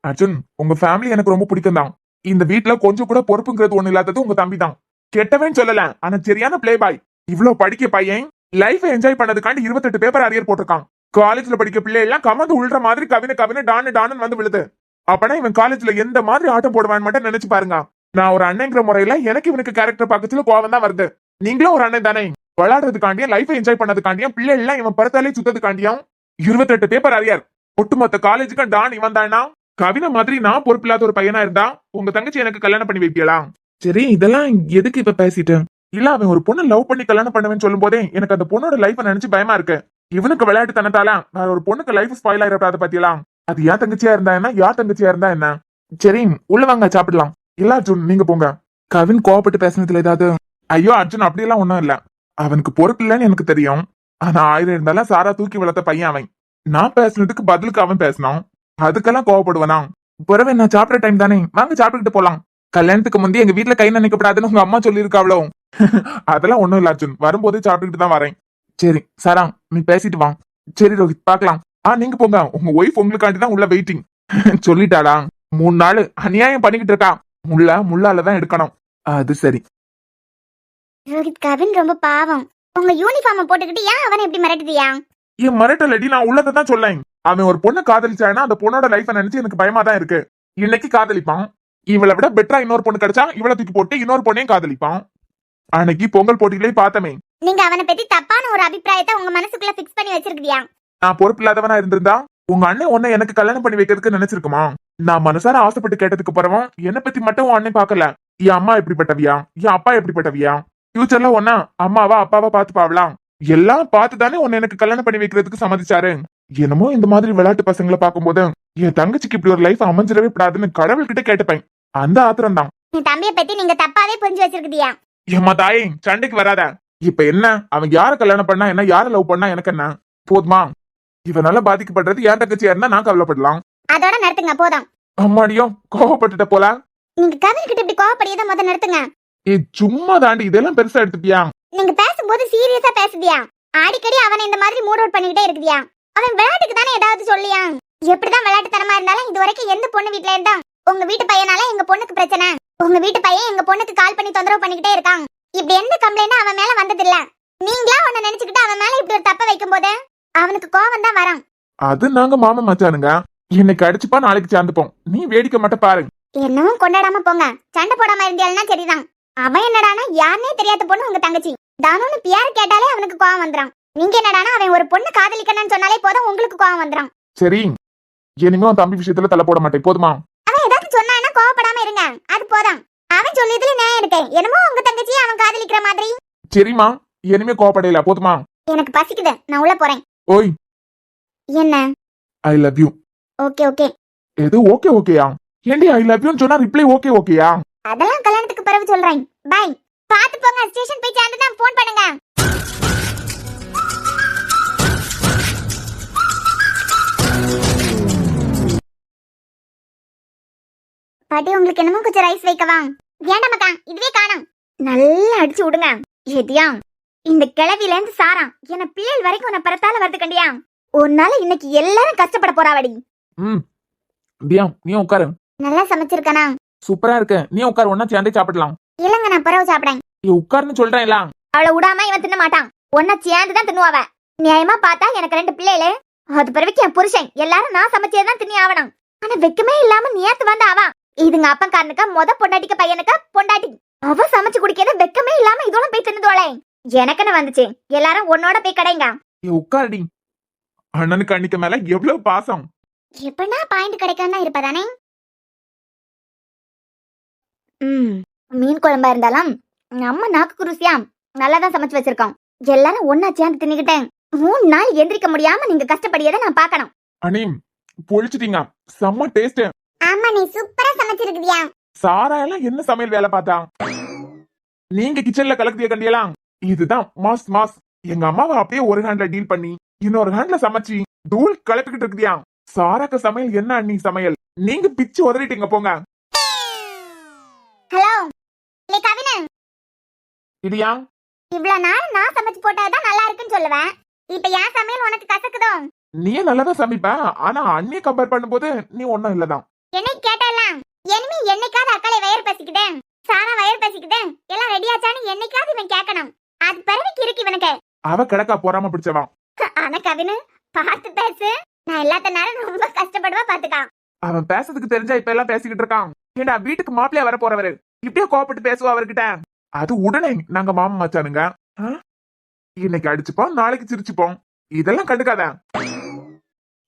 அர்ஜுன், உங்க ஃபேமிலி எனக்கு ரொம்ப பிடிக்கும் தான். இந்த வீட்டுல கொஞ்சம் கூட பொறுப்புங்கிறது ஒண்ணு இல்லாதது உங்க தம்பி தான். கெட்டவன் சொல்லல, ஆனா சரியான பிளே பாய். இவ்வளவு படிக்க பையன் லைஃப் என்ஜாய் பண்ணதுக்காண்டி 28 பேப்பர் அரியர் போட்டிருக்கான். காலேஜ்ல படிக்க பிள்ளை எல்லாம் கமந்து உள்ற மாதிரி கவின டான்னு வந்து விழுது. அப்பனா இவன் காலேஜ்ல எந்த மாதிரி ஆட்டம் போடுவான்னு மட்டும் நினைச்சு பாருங்க. நான் ஒரு அண்ணங்கிற முறையில எனக்கு இவனுக்கு கேரக்டர் பக்கத்துல கோவம் தான் வருது. நீங்களும் ஒரு அண்ணன் தானே, விளையாடுறதுக்காண்டியும் லைஃப் என்ஜாய் பண்ணதுக்காண்டியும் பிள்ளை எல்லாம் இவன் பரத்தாலே சுத்ததுக்காண்டியும் 28 பேப்பர் அரியர். ஒட்டுமொத்த காலேஜுக்கு டான் இவன் தானா? கவின மாதிரி நான் பொறுப்பில்லாத ஒரு பையனா இருந்தா உங்க தங்கச்சி எனக்கு கல்யாணம் பண்ணி வைக்கலாம். சரி, இதெல்லாம் எதுக்கு இப்ப பேசிட்டு? இல்ல, அவன் ஒரு பொண்ணு லவ் பண்ணி கல்யாணம் பண்ணுவேன்னு சொல்லும் போதே எனக்கு அந்த பொண்ணோட லைஃப் நினைச்சு பயமா இருக்கு. இவனுக்கு விளையாட்டு தனத்தால வேற ஒரு பொண்ணுக்கு லைஃப் ஸ்பாயில் ஆயிரப்படாத பத்தியலாம். அது யார் தங்கச்சியா இருந்தா என்ன, யார் தங்கச்சியா இருந்தா என்ன? சரி, உள்ள வாங்க சாப்பிடலாம். இல்ல அர்ஜுன், நீங்க போங்க. கவின் கோவப்பட்டு பேசினதுல ஏதாவது? ஐயோ அர்ஜுன், அப்படியெல்லாம் ஒண்ணும் இல்ல. அவனுக்கு பொறுப்பு இல்லைன்னு எனக்கு தெரியும். ஆனா 1000 இருந்தாலும் சாரா தூக்கி வளர்த்த பையன் அவன். நான் பேசினதுக்கு பதிலுக்கு அவன் பேசினான், அதுக்கெல்லாம் கோவப்படுவானா? பிறவே நான் சாப்பிட்ற டைம் தானே, வாங்க சாப்பிட்டுக்கிட்டு போலாம். கல்யாணத்துக்கு முந்தைய எங்க வீட்டுல கை நினைக்கப்படாதுன்னு உங்க அம்மா சொல்லியிருக்காவளோ? அதெல்லாம் ஒண்ணும் இல்ல அர்ஜுன், வரும்போதே சாப்பிட்டுக்கிட்டு தான் வரேன். சரி சாரா, நீ பேசிட்டு வா. சரி ரோஹித், பாக்கலாம். நீங்க போங்க, உங்க ஒய்ஃப் உங்களுக்காண்டி தான் உள்ள வெயிட்டிங். சொல்லிட்டாளா? 3 நாள் அநியாயம் பண்ணிக்கிட்டு இருக்கா, முள்ளாலதான் எடுக்கணும். அது சரி. ரோஹித், கவின் ரொம்ப பாவம். உங்க யூனிஃபார்ம் போட்டுக்கிட்டு ஏன் அவனை எப்படி மிரட்டுதியா? என் மிரட்டலடி, நான் உள்ளதான் சொல்லேன். அவன் ஒரு பொண்ணை காதலிச்சானா அந்த பொண்ணோட லைஃப நினைச்சு எனக்கு பயமா தான் இருக்கு. இன்னைக்கு காதலிப்பான், இவளை விட பெட்டரா இன்னொரு பொண்ணு கிடைச்சா இவளை தூக்கி போட்டு இன்னொரு பொண்ணையும் காதலிப்பான். அன்னைக்கு பொங்கல் போட்டியிலே பார்த்தமே. நீங்க அவனை பத்தி தப்பான ஒரு அபிப்பிராயத்தை உங்க மனசுக்குள்ள பிக்ஸ் பண்ணி வச்சிருக்கியா? நான் பொறுப்பு இல்லாதவனா இருந்திருந்தா உங்க அண்ணன் உன்னை எனக்கு கல்யாணம் பண்ணி வைக்கிறதுக்கு நினைச்சிருக்குமா? நான் மனசார ஆசைப்பட்டு கேட்டதுக்கு பிறவும் என்னை பத்தி மட்டும் உன் அண்ணன் பாக்கல. என் அம்மா எப்படிப்பட்டவியா, என் அப்பா எப்படிப்பட்டவியா, ஃபியூச்சர்ல ஒன்னா அம்மாவா அப்பாவா பாத்து பாவலாம் எல்லாம் பார்த்துதானே உன்னை எனக்கு கல்யாணம் பண்ணி வைக்கிறதுக்கு சம்மதிச்சாரு. என்னமோ இந்த மாதிரி விளையாட்டு பசங்களை பார்க்கும்போது என் தங்கச்சிக்கு இப்படி ஒரு லைஃப் அமைஞ்சிடவே கூடாதுன்னு கடவுள்கிட்ட கேட்டுப்பேன். அந்த ஆத்திரம் தான். என் தம்பியை பத்தி நீங்க தப்பாவே புரிஞ்சு வச்சிருக்கியா? ஏமா தாயே, சண்டைக்கு வராத. இப்ப என்ன, அவன் யார கல்யாணம் பண்ணா என்ன, யார லவ் பண்ணா எனக்கு என்ன? போதுமா? இவனால பாதிக்கப்படுறது என் தங்கச்சியா இருந்தா நான் கவலைப்படலாம். அதோட நிறுத்துங்க, போதும். அம்மாடியோ, கோவப்பட்டுட்ட போல. நீங்க கவின் கிட்ட இப்படி கோவப்படியதை முதல்ல நிறுத்துங்க. சும்மா தாண்டி, இதெல்லாம் பெருசா எடுத்துப்பியா? நீங்க பேசும்போது சீரியஸா பேசுதியா? அடிக்கடி அவனை இந்த மாதிரி மூட் அவுட் பண்ணிக்கிட்டே இருக்குதியா? அவன் விளையாட்டுக்கு தானே ஏதாவது சொல்லியா? எப்படிதான் விளையாட்டுத்தனமா இருந்தாலும் இது வரைக்கும் எந்த பொண்ணு வீட்டுல இருந்தா உங்க வீட்டு பையனால எங்க பொண்ணுக்கு பிரச்சனை, உங்க வீட்டு பையன் எங்க பொண்ணுக்கு கால் பண்ணி தொந்தரவு பண்ணிக்கிட்டே இருக்கான், இப்படி எந்த கம்ப்ளைண்ட் அவன் மேல வந்தது இல்ல. நீங்களா உன்னை நினைச்சுக்கிட்டு அவன் மேல இப்படி ஒரு தப்ப வைக்கும் போது அவனுக்கு கோவம் தான் வரும். அது நாங்க மாமா மச்சானுங்க, இன்னைக்கு அடிச்சுப்பா நாளைக்கு சேர்ந்துப்போம். நீ வேடிக்கை மட்டும் பாரு. என்னவும் கொண்டாடாம போங்க, சண்டை போடாம இருந்தால்னா சரிதான். அவன் என்னடானா யாருனே தெரியாத பொண்ணு உங்க தங்கச்சி தானுன்னு பியார் கேட்டாலே அவனுக்கு கோவம் வந்துறான். நீங்க என்னடானா அவன் ஒரு பொண்ணு காதலிக்கணும்னு சொன்னாலே போதும் உங்களுக்கு கோவம் வந்துறான். சரி, இனிமே உன் தம்பி விஷயத்துல தலை போட மாட்டேன், போதுமா? அவன் ஏதாவது சொன்னானா கோவப்படாம இருங்க, அது போதும். அவன் சொல்லியதுல நான் இருக்கேன், என்னமோ உங்க தங்கச்சியை அவன் காதலிக்கிற மாதிரி. சரிமா, இனிமே கோவப்படையில, போதுமா? எனக்கு பசிக்குது, நான் உள்ள போறேன். ஓய், என்ன? I love you. Okay okay. எது ஓகே ஓகேயா? ஏண்டி ஐ லவ் யூன்னு சொன்னா ரிப்ளை ஓகே ஓகேயா? அதெல்லாம் கல்யாணத்துக்கு பிறகு சொல்றேன். பை. பாத்து போங்க, ஸ்டேஷன் போய் சேர்ந்துட்டா ஃபோன் பண்ணுங்க. பாட்டி, உங்களுக்கு என்னமோ கொஞ்சம் ரைஸ் வைக்கவா? வேண்டாம் மக்கா, இதுவே காணும். நல்லா அடிச்சு விடுங்க. எதியா இந்த கிளவில இருந்து சாரா என்ன பிள்ளைகள் வரைக்கும் உன்னை பரத்தால வருது கண்டியா? உன்னால இன்னைக்கு எல்லாரும் கஷ்டப்பட போறாவடி. தியா, நீ உட்காரு. நல்லா சமைச்சிருக்கனா? சூப்பரா இருக்கு, நீ உட்காரு, ஒன்னா சேர்ந்தே சாப்பிடலாம். இல்லங்க, நான் பிறகு சாப்பிடறேன். உட்காருன்னு சொல்றேன்ல. அவளை விடாம இவன் தின்ன மாட்டான், ஒன்னா சேர்ந்துதான் தின்னுவாவ. நியாயமா பார்த்தா எனக்கு 2 பிள்ளைகளே, அது பிறகு என் புருஷன் எல்லாரும் நான் சமைச்சேதான் தின்னி ஆவணும். ஆனா வெக்கமே இல்லாம நேத்து வந்து அவ இதுங்க அப்பன்காரனுக்கா பொண்டாட்டிக்க பையனுக்கா பொண்டாட்டி அவ சமைச்சு குடிக்கிறத வெக்கமே இல்லாம இதோட போய் தின்னுதோளே. எனக்குன்னு வந்துச்சு, எல்லாரும் உன்னோட போய் கடைங்க. உட்காரடி. அண்ணனுக்கு அன்னிக்கு மேல எவ்வளவு பாசம். எப்படா பாயிண்ட் கிடைக்காம இருப்பதானே. மீன் குழம்பா இருந்தாலும் நம்ம நாக்கு ருசியா நல்லாதான் சமைச்சு வச்சிருக்கோம். எல்லாரும் ஒன்னா சேர்ந்து தின்னுக்கிட்டேன். 3 நாள் எந்திரிக்க முடியாம நீங்க கஷ்டப்படியதை நான் பாக்கணும். அண்ணி பொழிச்சிட்டீங்க, செம்ம டேஸ்ட். ஆமா, நீ சூப்பரா சமைச்சிருக்கியா. சாரா எல்லாம் என்ன சமையல் வேலை பார்த்தா? நீங்க கிச்சன்ல கலக்குதிய கண்டியலாம். இதுதான் மாஸ் மாஸ். எங்க அம்மாவை அப்படியே ஒரு ஹேண்ட்ல டீல் பண்ணி இன்னொரு ஹேண்ட்ல சமைச்சு தூள் கலப்பிக்கிட்டு இருக்குதியா. சாராக்கு சமையல் என்ன அண்ணி சமையல். நீங்க பிச்சு உதறிட்டீங்க போங்க. ஹலோ கவினு, இடியா இவ்வளவு நாள் நான் சமைச்சு போட்டாதான் நல்லா இருக்குன்னு சொல்லுவேன். இப்ப என் சமையல் உனக்கு கசக்குதோ? நீயே நல்லாதான் சமைப்ப, ஆனா அண்ணிய கம்பேர் பண்ணும்போது நீ ஒன்னும் இல்லதான். என்னை கேட்டலாம் இனிமே என்னைக்காவது அக்காலை வயர் பேசிக்கிட்டேன், சாரா வயர் பேசிக்கிட்டேன், எல்லாம் ரெடியாச்சான்னு என்னைக்காவது இவன் கேட்கணும். அது பிறவிக்கு இருக்கு இவனுக்கு. அவ கிடக்கா போறாம பிடிச்சவான். ஆனா கவினு பார்த்து பேசு, நான் எல்லாத்த நேரம் ரொம்ப கஷ்டப்படுவா பாத்துக்கா. அவன் பேசுறதுக்கு தெரிஞ்சா இப்ப எல்லாம் பேசிக்கிட்டு இருக்கான். ஏண்டா வீட்டுக்கு மாப்பிள்ளையா வர போறவரு இப்படியே கோபப்பட்டு பேசுவா அவர்கிட்ட. அது உடனே நாங்க மாமா மச்சானுங்க, இன்னைக்கு அடிச்சுப்போம் நாளைக்கு சிரிச்சுப்போம், இதெல்லாம் கண்டுக்காத.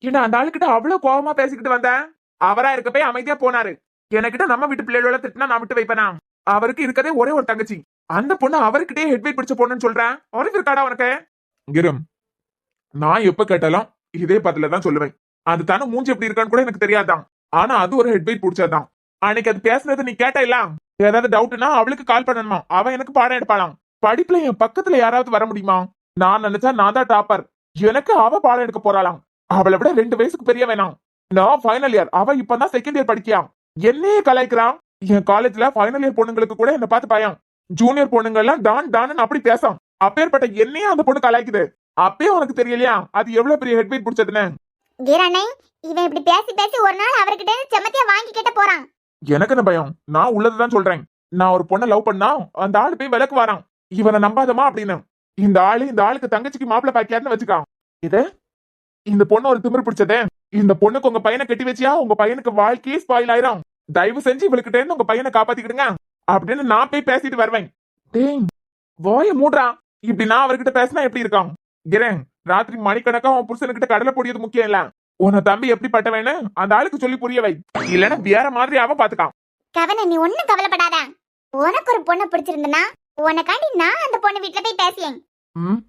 ஏன்னா அந்த ஆளுகிட்ட அவ்வளவு கோபமா பேசிக்கிட்டு வந்தேன். அவரா இருக்க போய் அமைதியா போனாரு. எனக்கிட்ட நம்ம வீட்டு பிள்ளைகளோட திட்டினா நான் விட்டு வைப்பேனா? அவருக்கு இருக்கதே ஒரே ஒரு தங்கச்சி. அந்த பொண்ணு அவர்கிட்டே ஹெட்வெயிட் பிடிச்ச பொண்ணுன்னு சொல்றேன். உனக்கு இருக்காடா உனக்கு? கிரும், நான் எப்ப கேட்டாலும் இதே பதில தான் சொல்லுவேன். அது தானே மூஞ்சி எப்படி இருக்கான்னு கூட எனக்கு தெரியாதான். ஆனா அது ஒரு ஹெட்வெயிட் பிடிச்சதான். அன்னைக்கு அது பேசுனது நீ கேட்ட இல்ல? ஏதாவது டவுட்னா அவளுக்கு கால் பண்ணணுமா, அவ எனக்கு பாடம் எடுப்பாளாம். படிப்புல என் பக்கத்துல யாராவது வர முடியுமா? நான் நினைச்சா நான் தான் டாப்பர், எனக்கு அவ பாடம் எடுக்க போறாளாம். அவளை விட 2 வயசுக்கு பெரிய வேணாம். நான் ஃபைனல் இயர், அவ இப்பதான் செகண்ட் இயர் படிக்கியா. என்னையே கலாய்க்கிறான். என் காலேஜ்ல ஃபைனல் இயர் பொண்ணுங்களுக்கு கூட என்ன பார்த்து பயம். ஜூனியர் பொண்ணுங்க எல்லாம் டான் டான்னு அப்படி பேசாம். அப்பேற்பட்ட என்னையே அந்த பொண்ணு கலாய்க்குது. அப்பயே உனக்கு தெரியலையா அது எவ்வளவு பெரிய ஹெட்வெயிட் பிடிச்சதுன்னு? இவன் இப்படி பேசி பேசி ஒரு நாள் அவர்கிட்ட செமத்தியா வாங்கி கேட்ட போறான். எனக்கு என்ன பயம், நான் உள்ளதுதான் சொல்றேன். நான் ஒரு பொண்ணை லவ் பண்ணா அந்த ஆளு போய் விலக்கு வரான், இவனை நம்பாதமா அப்படின்னு. இந்த ஆளுக்கு தங்கச்சிக்கு மாப்பிள்ள பாக்கியாருன்னு வச்சுக்கான். இது இந்த பொண்ணு ஒரு திமிரு பிடிச்சதே. இந்த பொண்ணுக்கு உங்க பையனை கட்டி வச்சியா உங்க பையனுக்கு வாழ்க்கையே ஸ்பாயில் ஆயிரும். தயவு செஞ்சு இவளுக்கிட்ட இருந்து உங்க பையனை காப்பாத்திக்கிடுங்க அப்படின்னு நான் போய் பேசிட்டு வருவேன். டேய் வாய மூடுறா. இப்படி நான் அவர்கிட்ட பேசினா எப்படி இருக்கான்? கிரேன், ராத்திரி மணிக்கணக்கா உன் புருஷனுக்கிட்ட கடலை பொடியது முக்கியம் இல்ல. உன்னை தம்பி எப்படி பட்டவேன்னு அந்த ஆளுக்கு சொல்லி புரிய வை. இல்லன்னா வேற மாதிரி அவன் பாத்துக்கான். கவன, நீ ஒண்ணும் கவலைப்படாத. உனக்கு ஒரு பொண்ணை பிடிச்சிருந்தனா உனக்காண்டி நான் அந்த பொண்ணு வீட்டுல போய் பேசியேன்.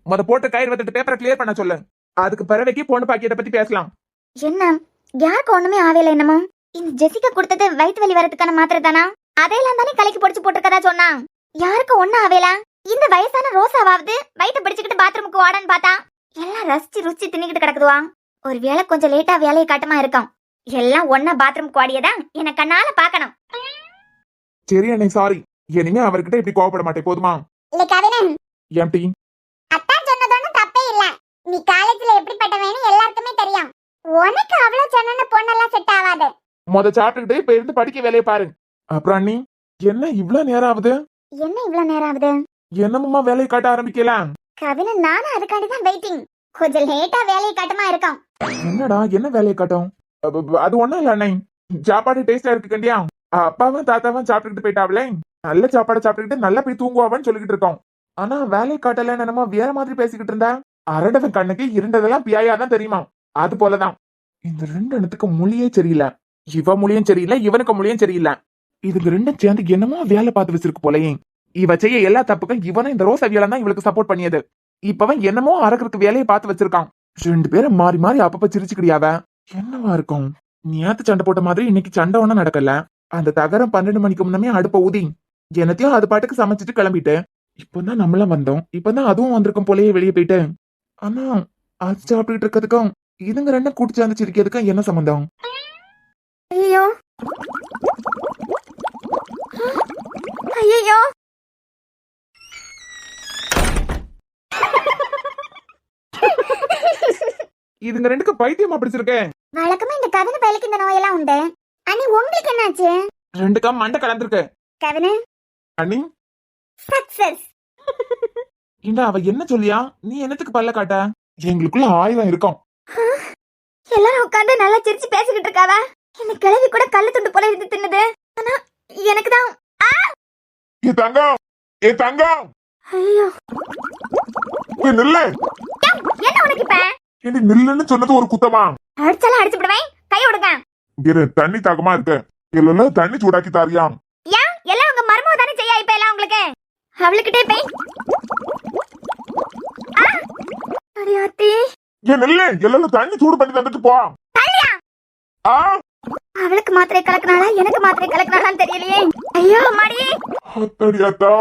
முத போட்டு கயிறு வந்துட்டு பேப்பரை கிளியர் பண்ண சொல்லு. அதுக்கு பிறவைக்கு பொண்ணு பாக்கியத்தை பத்தி பேசலாம். என்ன யாருக்கு ஒண்ணுமே ஆவேல என்னமோ? இந்த ஜெசிகா கொடுத்தது வயிற்று வலி வரதுக்கான மாத்திரை தானா? அதையெல்லாம் தானே கலைக்கு பொடிச்சு போட்டுருக்கதா சொன்னா. யாருக்கு ஒண்ணு ஆவேல? இந்த வயசான ரோசாவாவது வயிற்று பிடிச்சுக்கிட்டு பாத்ரூமுக்கு வாடான்னு பார்த்தா எல்லாம் ரசிச்சு ருச்சி தின்னுக்கிட்டு கிடக்குதுவா. ஒரு வேளை கொஞ்சம் லேட்டா வேலையை காட்டமா இருக்கும். எல்லாம் ஒன்னா பாத்ரூமுக்கு வாடியதான் என்ன கண்ணால பாக்கணும். சரி அண்ணே, சாரி. இனிமே அவர்கிட்ட இப்படி கோவப்பட மாட்டேன் போதுமா? இல்ல கவினன், ஏம்டி அத்தா சொன்னதொன்னும் தப்பே இல்ல. நீ காலேஜ்ல எப்படிப்பட்டவன்னு எல்லாருக்குமே தெரியும். உனக்கு அவ்வளவு சொன்ன பொண்ணெல்லாம் செட் ஆகாது. முத சாப்பிட்டுக்கிட்டே இப்ப இருந்து படிக்க வேலையை பாரு. அப்புறம் அண்ணி, என்ன இவ்வளவு நேரம் ஆகுது? என்ன இவ்வளவு நேரம் ஆகுது? என்னம்மா வேலையை காட்ட ஆரம்பிக்கலாம்? கவினன், நானும் அதுக்காண்டிதான் வெயிட்டிங். கொஞ்சம் லேட்டா வேலையை காட்டமா இருக்கும். என்னடா என்ன வேலையை காட்டும்? அது ஒண்ணும் இல்ல அண்ணே, சாப்பாடு டேஸ்டா இருக்கு கண்டியா. அப்பாவும் தாத்தாவும் சாப்பிட்டுக்கிட்டு போயிட்டாவளே, நல்ல சாப்பாடு சாப்பிட்டுக்கிட்டு நல்லா போய் தூங்குவான்னு சொல்லிக்கிட்டு இருக்கோம். ஆனா வேலையை காட்டல என்னமோ வேற மாதிரி பேசிக்கிட்டு இருந்தா. அரடவன் கண்ணுக்கு இருண்டதெல்லாம் பியாயாதான் தெரியுமா? அது போலதான் இந்த 2 இடத்துக்கு மொழியே சரியில்லை. இவ மொழியும் சரியில்லை, இவனுக்கு மொழியும் சரியில்லை. இதுக்கு 2 சேர்ந்து என்னமோ வேலை பார்த்து வச்சிருக்கு போலயே. இவ செய்ய எல்லா தப்புக்கும் இவனும் இந்த ரோஸ் அவியெல்லாம் தான் இவளுக்கு சப்போர்ட் பண்ணியது. இப்பவன் என்னமோ அரக்கருக்கு வேலையை பார்த்து வச்சிருக்கான். 2 பேரும் மாறி மாறி அப்பப்ப சிரிச்சுக்கிடியாவ. என்னவா இருக்கும்? நேத்து சண்டை போட்ட மாதிரி இன்னைக்கு சண்டை ஒண்ணும் நடக்கல. அந்த தகரம் 12 மணிக்கு முன்னமே அடுப்ப ஊதி என்னத்தையும் அது பாட்டுக்கு சமைச்சிட்டு கிளம்பிட்டு இப்பதான் நம்மளாம் வந்தோம். இப்பதான் அதுவும் வந்திருக்கும் போலயே வெளியே போயிட்டு. ஆனா அது சாப்பிட்டுட்டு இருக்கிறதுக்கும் இதுங்க 2 கூட்டு சேர்ந்து சிரிக்கிறதுக்கும் என்ன சம்பந்தம்? ஐயோ ஐயோ, இதுங்க 2க்கு பைத்தியமா பிடிச்சிருக்கேன். வழக்கமா இந்த கவின பயலுக்கு இந்த நோயெல்லாம் உண்டு. அண்ணி உங்களுக்கு என்னாச்சு? 2க்கா மண்டை கலந்துருக்கு. கவின அண்ணி சக்சஸ். இந்த அவ என்ன சொல்லியா? நீ என்னத்துக்கு பல்ல காட்ட? எங்களுக்குள்ள 1000 இருக்கும். எல்லாரும் உட்கார்ந்து நல்லா சிரிச்சு பேசிக்கிட்டு இருக்காவ. இந்த கிழவி கூட கல்லு துண்டு போல இருந்து தின்னுது. ஆனா எனக்கு தான். ஏ தங்கம், ஏ தங்கம், ஐயோ ஏ நில்லு. என்ன உனக்கு இப்ப? ஏண்டி நில்லுன்னு சொன்னது ஒரு குத்தமா? அடிச்சாலும் அடிச்சு விடுவேன். கை விடுங்க. இரு, தண்ணி தாகமா இருக்கு. எல்லாம் தண்ணி சூடாக்கி தாரியா? ஏன் எல்லாம் உங்க மர்மோ தானே செய்யா இப்ப எல்லாம் உங்களுக்கு? அவளுக்கிட்டே போய் அரியாத்தி. ஏன் நில்லு, எல்லாம் தண்ணி சூடு பண்ணி தந்துட்டு போ. ஆ, அவளுக்கு மாத்திரை கலக்கினாளா எனக்கு மாத்திரை கலக்கினாளான்னு தெரியலையே. ஐயோ மாடி. அத்தடியாத்தா.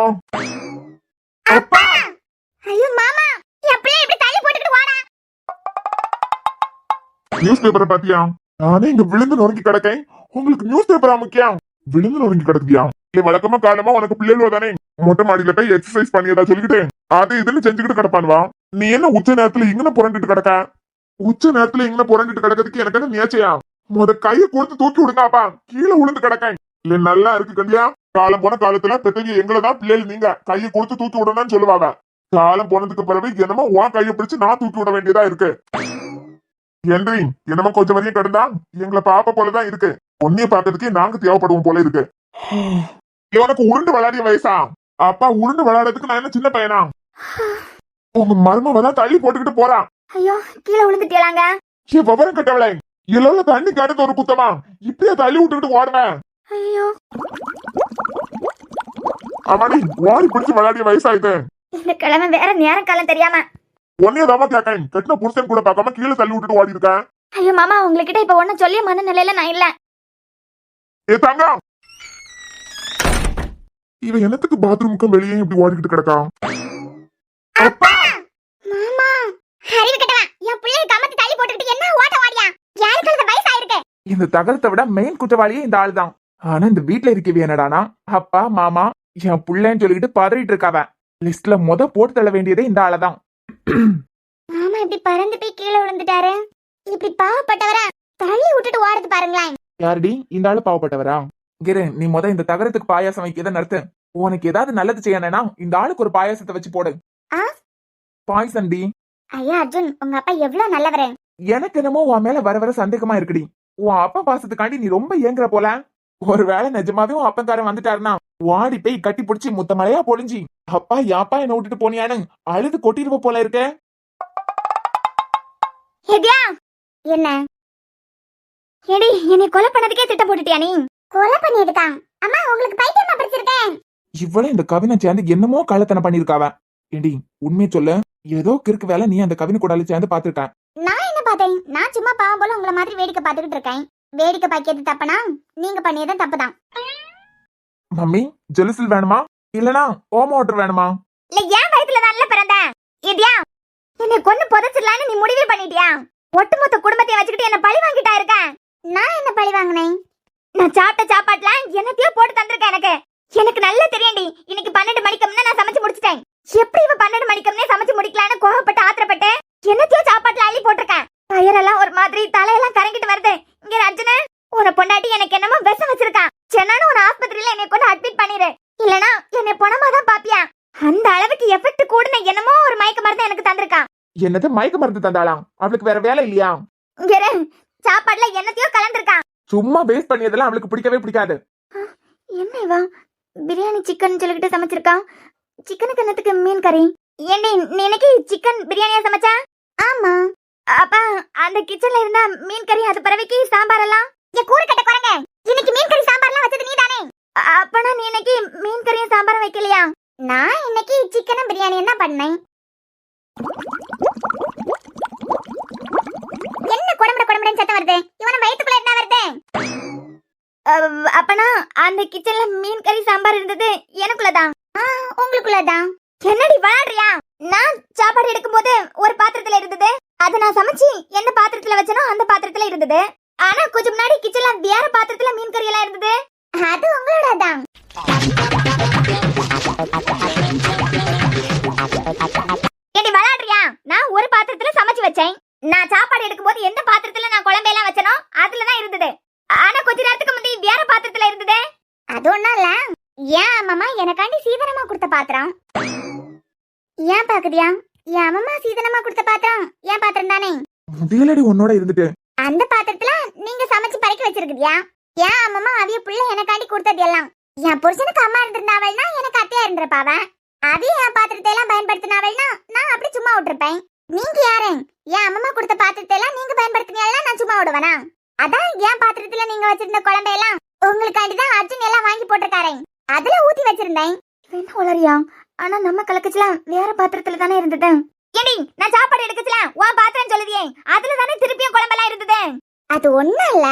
அப்பா. ஐயோ மாமா, என் பிள்ளை இப்படி தள்ளி போட்டுக்கிட்டு வாடா. நியூஸ் பேப்பரை பாத்தியா? நானே இங்க விழுந்து நொறுங்கி கிடக்கேன். உங்களுக்கு நியூஸ் பேப்பரா முக்கியம்? விழுந்து நொறுங்கி கிடக்குதியா? இல்ல வழக்கமா காலமா உனக்கு பிள்ளைகளோ தானே மொட்டை மாடியில போய் எக்ஸசைஸ் பண்ணியதா சொல்லிக்கிட்டு அது இதுன்னு செஞ்சுக்கிட்டு கிடப்பான்வா. நீ என்ன உச்ச நேரத்துல இங்கன புரண்டுட்டு கிடக்க? உச்ச நேரத்துல இங்கன புரண்டுட்டு கிடக்கிறதுக்கு எனக்கு என்ன நேச்சையா? முத கைய கொடுத்து தூக்கி விடுங்கப்பா, கீழே விழுந்து கிடக்கேன். இல்ல நல்லா இருக்கு கண்டியா? காலம் போன காலத்துல பெத்தவங்க எங்களதான் பிள்ளைகள் நீங்க கையை கொடுத்து தூக்கி விடணும்னு சொல்லுவாங்க. காலம் போனதுக்கு பிறகு என்னமோ உன் கையை பிடிச்சு நான் தூக்கி விட வேண்டியதா இருக்கு. என்றி என்னமோ கொஞ்சம் வரையும் கிடந்தா எங்களை பாப்ப போலதான் இருக்கு. உன்னைய பாக்கிறதுக்கே நாங்க தேவைப்படுவோம் போல இருக்கு. உனக்கு உருண்டு விளையாடிய வயசா? அப்பா உருண்டு விளையாடுறதுக்கு நான் என்ன சின்ன பையனா? உங்க மருமவ தான் தள்ளி போட்டுக்கிட்டு போறான். ஐயோ கீழே விழுந்துட்டீங்களாங்க. ஏ விவரம் கட்டவளை, எல்லாம் தண்ணி காட்டுறது ஒரு குத்தமா? இப்படியே தள்ளி விட்டுக்கிட்டு ஓடுவேன். ஐயோ அம்மாடி ஓடி பிடிச்சு விளையாடிய வயசாயிட்டு. இந்த கிழமை வேற நேரம் காலம் தெரியாம உன்னையதாமா கேட்கேன். கட்டின புருஷன் கூட பார்க்காம கீழே தள்ளி விட்டுட்டு ஓடி இருக்கேன். ஐயோ மாமா, உங்ககிட்ட இப்ப ஒன்னும் சொல்லிய மனநிலையில நான் இல்ல. ஏ தங்கம், இவன் என்னத்துக்கு பாத்ரூமுக்கு வெளியே இப்படி ஓடிக்கிட்டு கிடக்கா? அப்பா மாமா, அறிவு கட்டவா, என் பிள்ளையை கமத்தி தள்ளி போட்டுக்கிட்டு என்ன ஓட்ட ஓடியா? யாருக்கு அந்த வயசு ஆயிருக்கு? இந்த தகரத்தை விட மெயின் குற்றவாளியே இந்த ஆள் தான். ஆனா இந்த வீட்டுல இருக்கவே என்னடானா அப்பா மாமா என் புள்ளன்னு சொல்லிட்டு பதறிட்டு இருக்காவ. லிஸ்ட்ல போட்டு தள்ள வேண்டியதே இந்த ஆளதான். மாமா இப்படி பறந்து போய் கீழே விழுந்துட்டாரு. இப்படி பாவப்பட்டவர தள்ளி விட்டுட்டு ஓடுது பாருங்களேன். யாருடி இந்த ஆளு பாவப்பட்டவரா? கிரு, நீ இந்த தகரத்துக்கு பாயாசம் வைக்கத நடத்து. உனக்கு ஏதாவது நல்லது செய்யணும்னா இந்த ஆளுக்கு ஒரு பாயாசத்தை வச்சு போடு. பாயசம் டி. ஐயா அர்ஜுன், உங்க அப்பா எவ்வளவு நல்லவரு. எனக்கு என்னமோ உன் மேல வர வர சந்தேகமா இருக்குடி. உன் அப்பா பாசத்துக்காண்டி நீ ரொம்ப ஏங்குற போல. ஒருவேளை நிஜமாவே உன் அப்பங்காரன் வந்துட்டாருன்னா வாடி போய் கட்டி பிடிச்சி முத்த மழையா பொழிஞ்சி அப்பா யாப்பா என்ன விட்டுட்டு போனியானு அழுது கொட்டிருவ போல இருக்க. என்ன ஏடி, என்னை கொலை பண்ணதுக்கே திட்டம் போட்டுட்டியா நீ? கொலை பண்ணிடுதா? அம்மா உங்களுக்கு பைத்தியமா பிடிச்சிருக்கேன். இவ்வளவு இந்த கவினை சேர்ந்து என்னமோ கள்ளத்தனம் பண்ணிருக்காவ. ஏடி உண்மையை சொல்ல, ஏதோ கிறுக்கு வேலை நீ அந்த கவினை கூடால சேர்ந்து பாத்துருக்க. நான் என்ன பார்த்தேன்? நான் சும்மா பாவம் போல உங்களை மாதிரி வேடிக்கை பார்த்துக்கிட்டு இருக்கேன். வேடிக்கை பார்க்கிறது தப்புனா நீங்க பண்ணியதும் தப்புதான். மம்மி ஜெலுசில் வேணுமா இல்லனா ஓம வாட்டர் வேணுமா? இல்ல என் வயித்துல தான்ல பிறந்த இடியா, என்னை கொன்னு புதைச்சிடலான்னு நீ முடிவே பண்ணிட்டியா? ஒட்டுமொத்த குடும்பத்தையும் வச்சுக்கிட்டு என்ன பழி வாங்கிட்டா இருக்க. நான் என்ன பழி வாங்கினேன்? நான் சாப்பிட்ட சாப்பாட்டுல என்னத்தையோ போட்டு தந்திருக்கேன். எனக்கு நல்லா தெரியும்டி. இன்னைக்கு 12 மணிக்கு நான் சமைச்சு முடிச்சிட்டேன். எப்படி இவ 12 மணிக்கு சமைச்சு முடிக்கலான்னு கோவப்பட்டு ஆத்திரப்பட்டு என்னத்தையோ சாப்பாட்டுல அள்ளி போட்டிருக்கேன். வயிறெல்லாம் ஒரு மாதிரி, தலையெல்லாம் கரங்கிட்டு வருது. இங்க அர்ஜுன, உன பொண்டாட்டி எனக்கு என்னமோ விஷம் வச்சிருக்கான். சென்னாலும் ஒரு ஆஸ்பத்திரியில என்னை கொண்டு அட்மிட் பண்ணிரு, இல்லனா என்னை பணமாதான் பாப்பியா. அந்த அளவுக்கு எஃபெக்ட் கூடுன என்னமோ ஒரு மயக்க மருந்து எனக்கு தந்திருக்கான். என்னது மயக்க மருந்து தந்தாளாம்? அவளுக்கு வேற வேலை இல்லையா? இங்க சாப்பாடுல என்னத்தையோ கலந்துருக்கான். சும்மா பேஸ்ட் பண்ணியதெல்லாம் அவளுக்கு பிடிக்கவே பிடிக்காது. என்ன இவா பிரியாணி சிக்கன் சொல்லிக்கிட்டு சமைச்சிருக்கான். சிக்கனுக்கு என்னத்துக்கு மீன் கறி? ஏண்டி நீ இன்னைக்கு சிக்கன் பிரியாணியா சமைச்சா? ஆமா. அப்ப அந்த கிச்சன்ல இருந்த மீன் கறி, அது பறவைக்கு சாம்பார் எல்லாம் கூறு கட்ட குறங்க. இன்னைக்கு மீன் கறி சாம்பார்லாம் வச்சது நீ தானே? அப்பனா நீ இன்னைக்கு மீன் கறியும் சாம்பாரும் வைக்கலையா? நான் இன்னைக்கு சிக்கனும் பிரியாணியும் தான் பண்ணேன். என்ன குடம்புடன்னு சத்தம் வருது? இவன வயித்துக்குள்ள என்ன வருது? அப்பனா அந்த கிச்சன்ல மீன் கறி சாம்பார் இருந்தது எனக்குள்ளதான். உங்களுக்குள்ளதான். என்னடி விளையாடுறியா? நான் சாப்பாடு எடுக்கும் போது ஒரு பாத்திரத்துல இருந்தது, அதை நான் சமைச்சு எந்த பாத்திரத்துல வச்சனோ அந்த பாத்திரத்துல இருந்தது. ஆனா கொஞ்சம் முன்னாடி கிச்சன்ல வேற பாத்திரத்துல மீன் கறி எல்லாம் இருந்தது. அது உங்களோடதான். ஏடி விளையாடுறியா? நான் ஒரு பாத்திரத்துல சமைச்சு வச்சேன். நான் சாப்பாடு எடுக்கும் போது எந்த பாத்திரத்துல நான் குழம்பெல்லாம் வச்சனோ அதுலதான் இருந்தது. ஆனா கொஞ்ச நேரத்துக்கு முந்தி வேற பாத்திரத்துல இருந்தது. அது ஒண்ணும் இல்ல. ஏன் மாமா எனக்காண்டி சீதனமா கொடுத்த பாத்திரம்? ஏன் பாக்குறியா? என் அம்மா சீதனமா கொடுத்த பாத்திரம் என் பாத்திரம் தானே. முதலடி உன்னோட இருந்துட்டு அந்த பாத்திரத்துல நீங்க சமைச்சு பறக்க வச்சிருக்கியா? ஏன் அம்மா அவிய புள்ள எனக்காண்டி கொடுத்தது எல்லாம் என் புருஷனுக்கு அம்மா இருந்திருந்தாவள்னா எனக்கு அத்தையா இருந்திருப்பாவ. அவிய என் பாத்திரத்தை எல்லாம் பயன்படுத்தினாவள்னா நான் அப்படி சும்மா விட்டுருப்பேன். நீங்க யாரு? என் அம்மா கொடுத்த பாத்திரத்தை எல்லாம் நீங்க பயன்படுத்தினா நான் சும்மா விடுவேனா? அதான் என் பாத்திரத்துல நீங்க வச்சிருந்த குழம்பையெல்லாம் உங்களுக்காண்டிதான் அர்ஜுன் எல்லாம் வாங்கி போட்டிருக்காரே, அதுல ஊத்தி வச்சிருந்தேன். என்ன வளரியா? ஆனா நம்ம கலக்கச்சுலாம் வேற பாத்திரத்துல தானே இருந்தது. ஏடி நான் சாப்பாடு எடுக்கச்சுல உன் பாத்திரம் சொல்லுதியே, அதுல தானே திருப்பியும் குழம்பெல்லாம் இருந்தது. அது ஒண்ணும் இல்ல,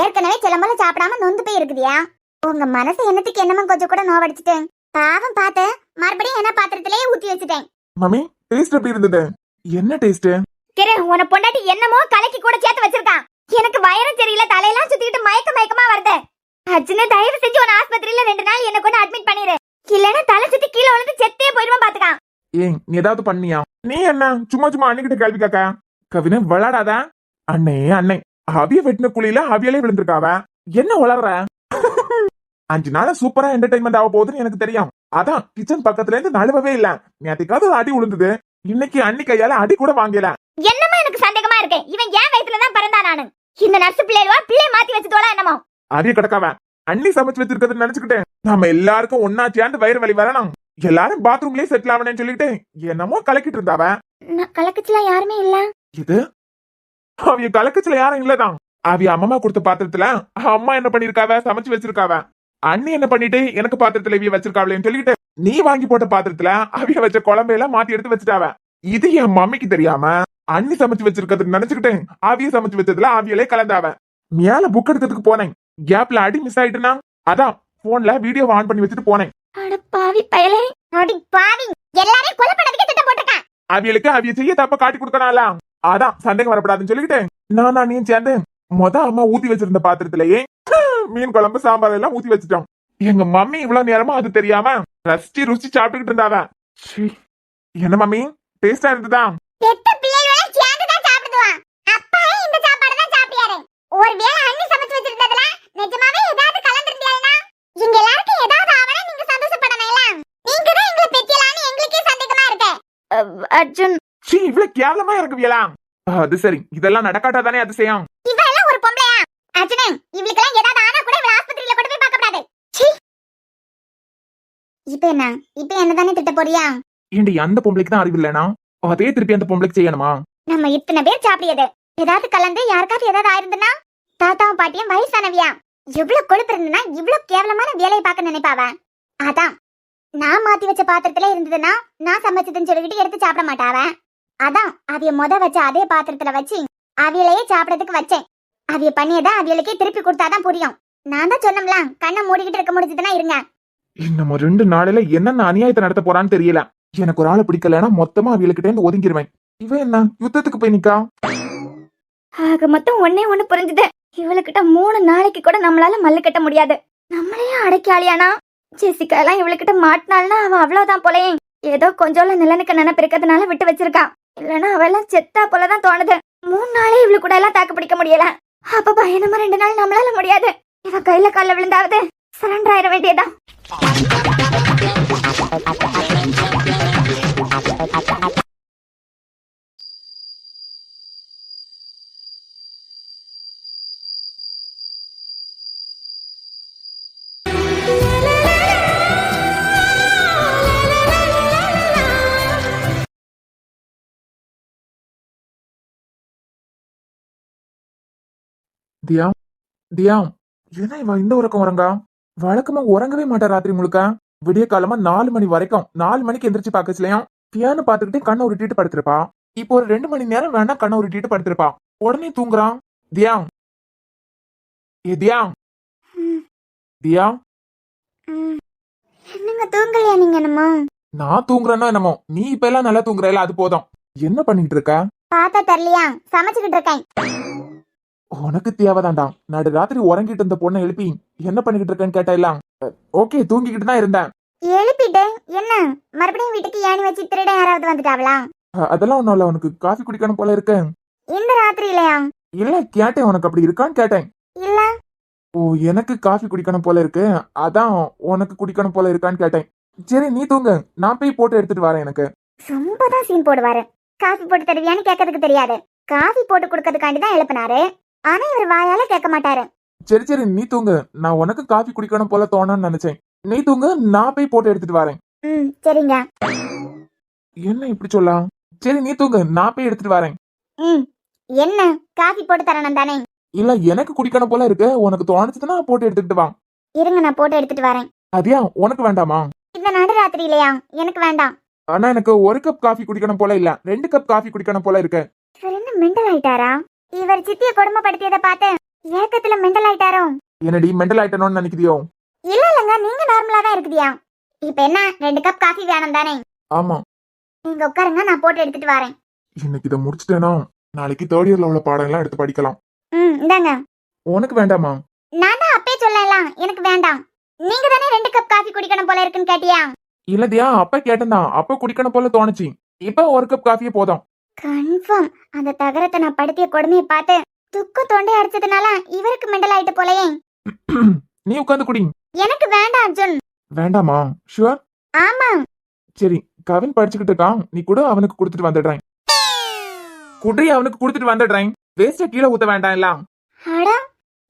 ஏற்கனவே சிலம்பல சாப்பிடாம நொந்து போய் இருக்குதியா. உங்க மனசு என்னத்துக்கு என்னமோ கொஞ்சம் கூட நோவடிச்சிட்டேன். பாவம் பார்த்து மறுபடியும் என்ன பாத்திரத்திலேயே ஊத்தி வச்சுட்டேன். மம்மி டேஸ்ட் எப்படி இருந்தது? என்ன டேஸ்ட்? திரு உன பொண்டாட்டி என்னமோ கலக்கி கூட சேர்த்து வச்சிருக்கான். எனக்கு வயிறு தெரியல, தலையெல்லாம் சுத்திட்டு மயக்கமா வருது. அர்ஜுனே தயவு செஞ்சு உன ஆஸ்பத்திரியில 2 நாள் என்ன கொண்டு அட்மிட் பண்ணிரு, இல்லன்னா தலை சுத்தி கீழே விழுந்து செத்தே போயிடுவான் பாத்துக்கான். ஏன் நீ ஏதாவது பண்ணியா? நீ என்ன சும்மா சும்மா அண்ணிக்கிட்ட கேள்வி கேட்க? கவினை விளாடாத. அண்ணே அண்ணே அவிய வெட்டின குழியில அவியலே விழுந்திருக்காவ. என்ன வளர்ற? 5 நாள சூப்பரா என்டர்டைன்மெண்ட் ஆக போகுதுன்னு எனக்கு தெரியும். அதான் கிச்சன் பக்கத்துல இருந்து நழுவவே இல்ல. நேற்றுக்காவது அடி விழுந்தது, இன்னைக்கு அண்ணி கையால அடி கூட வாங்கல. என்னமோ எனக்கு சந்தேகமா இருக்கு, இவன் ஏன் வயித்துல தான் பிறந்தா? நானு இந்த நர்ஸ் பிள்ளைவா பிள்ளை மாத்தி வச்சுதோல என்னமோ. அரிய கிடக்காவ அண்ணி சமைச்சு வச்சிருக்கிறது நினைச்சுக்கிட்டேன். நம்ம எல்லாருக்கும் ஒன்னா சேர்ந்து வயிறு வலி வரணும், எல்லாரும் பாத்ரூம்லயே செட்டில் ஆகணும்னு சொல்லிட்டு என்னமோ கலக்கிட்டு இருந்தாவ. கலக்கச்சுல யாருமே இல்ல. இது அவிய கலக்கச்சுல யாரும் இல்லதான். அவிய அம்மா கொடுத்த பாத்திரத்துல அம்மா என்ன பண்ணிருக்காவ, சமைச்சு வச்சிருக்காவ. அண்ணி என்ன பண்ணிட்டு எனக்கு பாத்திரத்துல இவிய வச்சிருக்காவளேன்னு சொல்லிட்டு நீ வாங்கி போட்ட பாத்திரத்துல அவிய வச்ச குழம்பையெல்லாம் மாத்தி எடுத்து வச்சுட்டாவ. இது என் மம்மிக்கு தெரியாம அண்ணி சமைச்சு வச்சிருக்கிறது நினைச்சுக்கிட்டு அவிய சமைச்சு வச்சதுல அவியலே கலந்தாவ. மேல புக் எடுக்கிறதுக்கு போனேன், கேப்ல அடி மிஸ் ஆயிட்டுனா அதான் போன்ல வீடியோ ஆன் பண்ணி வச்சுட்டு போனேன். அட பாவி பயலே, அடி பாவி, எல்லாரையும் கொலை பண்ணதுக்கு திட்டம் போட்டுருக்கான். அவியலுக்கு அவிய செய்ய தப்ப காட்டி கொடுக்கனால அதான் சந்தேகம் வரப்படாதுன்னு சொல்லிக்கிட்டு நான் நீ சேர்ந்து அம்மா ஊத்தி வச்சிருந்த பாத்திரத்திலேயே மீன் குழம்பு சாம்பார் எல்லாம் ஊத்தி வச்சுட்டோம். எங்க மம்மி இவ்வளவு நேரமா அது தெரியாம ரசிச்சு ருசி சாப்பிட்டுக்கிட்டு இருந்தாவ. என்ன மம்மி டேஸ்டா இருந்ததா? பெத்த பிள்ளைகளே சேர்ந்து தான் சாப்பிடுவான். அப்பாவே இந்த சாப்பாடு தான் சாப்பிட்டாரு. ஒருவேளை அண்ணி சமைச்சு வச்சிருந்ததுல நிஜமாவே ஏதாவது கலந்திருந்தீங்கன்னா இங்க எல்லாருக்கும் ஏதாவது ஆவனா நீங்க சந்தோஷப்படணும்ல. நீங்க தான் எங்களை பெத்தியலான்னு எங்களுக்கே சந்தேகமா இருக்கு. அர்ஜுன் இவ்வளவு கேவலமா இருக்குவியலா? அது சரி, இதெல்லாம் நடக்காட்டாதானே அதிசயம். இவெல்லாம் ஒரு பொம்பளையா? அர்ஜுனே இவளுக்கெல்லாம் ஏதாவது ஆனா கூட இவள ஆஸ்பத்திரியில கொண்டு போய் பார்க்க கூடாது. இப்போ என்னதானே திட்ட போறியா? ஏண்டி அந்த பொம்பளைக்கு தான் அறிவு இல்லனா அதே திருப்பி அந்த பொம்பளைக்கு செய்யணுமா? நம்ம இத்தனை பேர் சாப்பிடியது ஏதாவது கலந்து யாருக்காவது ஏதாவது ஆயிருந்தனா தாத்தாவும் பாட்டியும் வயசானவியா எவ்வளவு கொழுப்பு இருந்ததுன்னா இவ்வளவு கேவலமான வேலையை பார்க்க நினைப்பாவ. அதான் நான் மாத்தி வச்ச பாத்திரத்துல இருந்ததுன்னா நான் சமைச்சதுன்னு சொல்லிட்டு எடுத்து சாப்பிட மாட்டாவ. அதான் அவிய வச்ச அதே பாத்திரத்துல வச்சு அவியலையே சாப்பிடறதுக்கு வச்சேன். அவிய பண்ணியதா அவியலுக்கே திருப்பி கொடுத்தாதான் புரியும். நான் தான் சொன்னோம்ல, கண்ணை மூடிக்கிட்டு இருக்க முடிஞ்சதுன்னா இருங்க. இன்னும் 2 நாளையில என்னென்ன அநியாயத்தை நடத்த போறான்னு தெரியல. எனக்கு ஒரு ஆளை பிடிக்கலன்னா மொத்தமா அவியலுக்கிட்டே இருந்து ஒதுங்கிடுவேன். இவன் என்ன யுத்தத்துக்கு போய் நிக்கா? ஆக மொத்தம் ஒண்ணு புரிஞ்சுது, இவளுக்கிட்ட 3 நாளைக்கு கூட நம்மளால மல்லு கட்ட முடியாது. நம்மளையே அடக்கி ஆளியானா? ஜெசிகா எல்லாம் இவளுக்கிட்ட மாட்டினாள்னா அவ அவ்வளவுதான் போலயே. ஏதோ கொஞ்சம் நிலனுக்கு நினைப்பு இருக்கிறதுனால விட்டு வச்சிருக்கா, இல்லன்னா அவெல்லாம் செத்தா போலதான் தோணுது. 3 நாளே இவளு கூட எல்லாம் தாக்கு பிடிக்க முடியல. அப்ப பயணமா 2 நாள் நம்மளால முடியாது. இவ கையில கால விழுந்தாவது சரண்டர் ஆயிட வேண்டியதான். தியா தியா என்ன இவ இந்த உறக்கம் உறங்கா? வழக்கமா உறங்கவே மாட்டா ராத்திரி முழுக்க. விடிய காலமா 4 மணி வரைக்கும் 4 மணிக்கு எந்திரிச்சு பாக்கச்சுலயும் தியான்னு பாத்துக்கிட்டே கண்ணை உருட்டிட்டு படுத்திருப்பா. இப்போ ஒரு 2 மணி நேரம் வேணா கண்ணை உருட்டிட்டு படுத்திருப்பா, உடனே தூங்குறான். தியா தியா தியா என்னங்க தூங்கலையா நீங்க? என்னமோ நான் தூங்குறேன்னா என்னமோ, நீ இப்ப எல்லாம் நல்லா தூங்குறல, அது போதும். என்ன பண்ணிட்டு இருக்க? பாத்தா தெரியலையா? சமைச்சுக்கிட்டு இருக்கேன். உனக்கு தேவைதான்டா. நடு ராத்திரி உறங்கிட்டு இருந்த பொண்ணை எழுப்பி என்ன பண்ணிக்கிட்டு இருக்கேன்னு கேட்டா ஓகே தூங்கிக்கிட்டு தான் இருந்தேன். எழுப்பிட்டு என்ன மறுபடியும் வீட்டுக்கு ஏணி வச்சு திருட யாராவது வந்துட்டாவளா? அதெல்லாம் ஒண்ணும் இல்ல, உனக்கு காஃபி குடிக்கணும் போல இருக்கு. இந்த ராத்திரியிலயா? இல்ல கேட்டேன், உனக்கு அப்படி இருக்கான்னு கேட்டேன். இல்ல. ஓ எனக்கு காஃபி குடிக்கணும் போல இருக்கு, அதான் உனக்கு குடிக்கணும் போல இருக்கான்னு கேட்டேன். சரி நீ தூங்கு, நான் போய் போட்டு எடுத்துட்டு வரேன். எனக்கு ரொம்பதான் சீன் போடுவாரு. காஃபி போட்டு தருவியான்னு கேட்கறதுக்கு தெரியாது, காஃபி போட்டு கொடுக்கறதுக்காண்டி தான் எழுப்பினாரு. ஆனா இவர் வாயால கேட்க மாட்டாரு. சரி சரி நீ தூங்கு, நான் உனக்கு காஃபி குடிக்கணும் போல தோணும்னு நினைச்சேன். நீ தூங்கு, நான் போய் போட்டு எடுத்துட்டு வரேன். சரிங்க. என்ன இப்படி சொல்லலாம்? சரி நீ தூங்கு, நான் போய் எடுத்துட்டு வரேன். என்ன காஃபி போட்டு தரணும் தானே? இல்ல எனக்கு குடிக்கணும் போல இருக்கு, உனக்கு தோணுச்சுன்னா போட்டு எடுத்துட்டு வா. இருங்க நான் போட்டு எடுத்துட்டு வரேன். அதியா உனக்கு வேண்டாமா? இந்த நடுராத்திரி இல்லையா, எனக்கு வேண்டாம். ஆனா எனக்கு 1 கப் காஃபி குடிக்கணும் போல இல்ல, 2 கப் காஃபி குடிக்கணும் போல இருக்கு. இவர் என்ன மெண்டல் ஆயிட்டாரா? இவர் சித்திய கொடுமைப்படுத்தியதை பார்த்து ஏக்கத்துல மெண்டல் ஆயிட்டாரோ? என்னடி மெண்டல் ஆயிட்டனோன்னு நினைக்கிறியோ? இல்லங்க, நீங்க நார்மலா தான் இருக்குதியா. இப்ப என்ன 2 கப் காஃபி வேணும் தானே? ஆமா. நீங்க உட்காருங்க, நான் போட்டு எடுத்துட்டு வரேன். இன்னைக்கு இதை முடிச்சிட்டேனா நாளைக்கு 3rd இயர்ல உள்ள பாடம் எல்லாம் எடுத்து படிக்கலாம். இந்தாங்க. உனக்கு வேண்டாமா? நான் தான் அப்பே சொல்லலாம் எனக்கு வேண்டாம். நீங்க தானே 2 கப் காஃபி குடிக்கணும் போல இருக்குன்னு கேட்டியா? இல்லதியா, அப்ப கேட்டேன்தான், அப்ப குடிக்கணும் போல தோணுச்சு. இப்ப 1 கப் காஃபியே போதும். கன்ஃபார்ம் அந்த தகரத்தை நான் படுத்திய கொடுமையை பார்த்து துக்க தொண்டை அடிச்சதுனால இவருக்கு மெண்டல் ஆயிட்டு போலயே. நீ உட்கார்ந்து குடி. எனக்கு வேண்டாம் அர்ஜுன். வேண்டாமா? ஷுவர்? ஆமா. சரி, கவின் படிச்சுக்கிட்டு இருக்கான், நீ கூட அவனுக்கு கொடுத்துட்டு வந்துடுறேன். குடி, அவனுக்கு கொடுத்துட்டு வந்துடுறேன். வேஸ்டா கீழே ஊத்த வேண்டாம் எல்லாம். அட,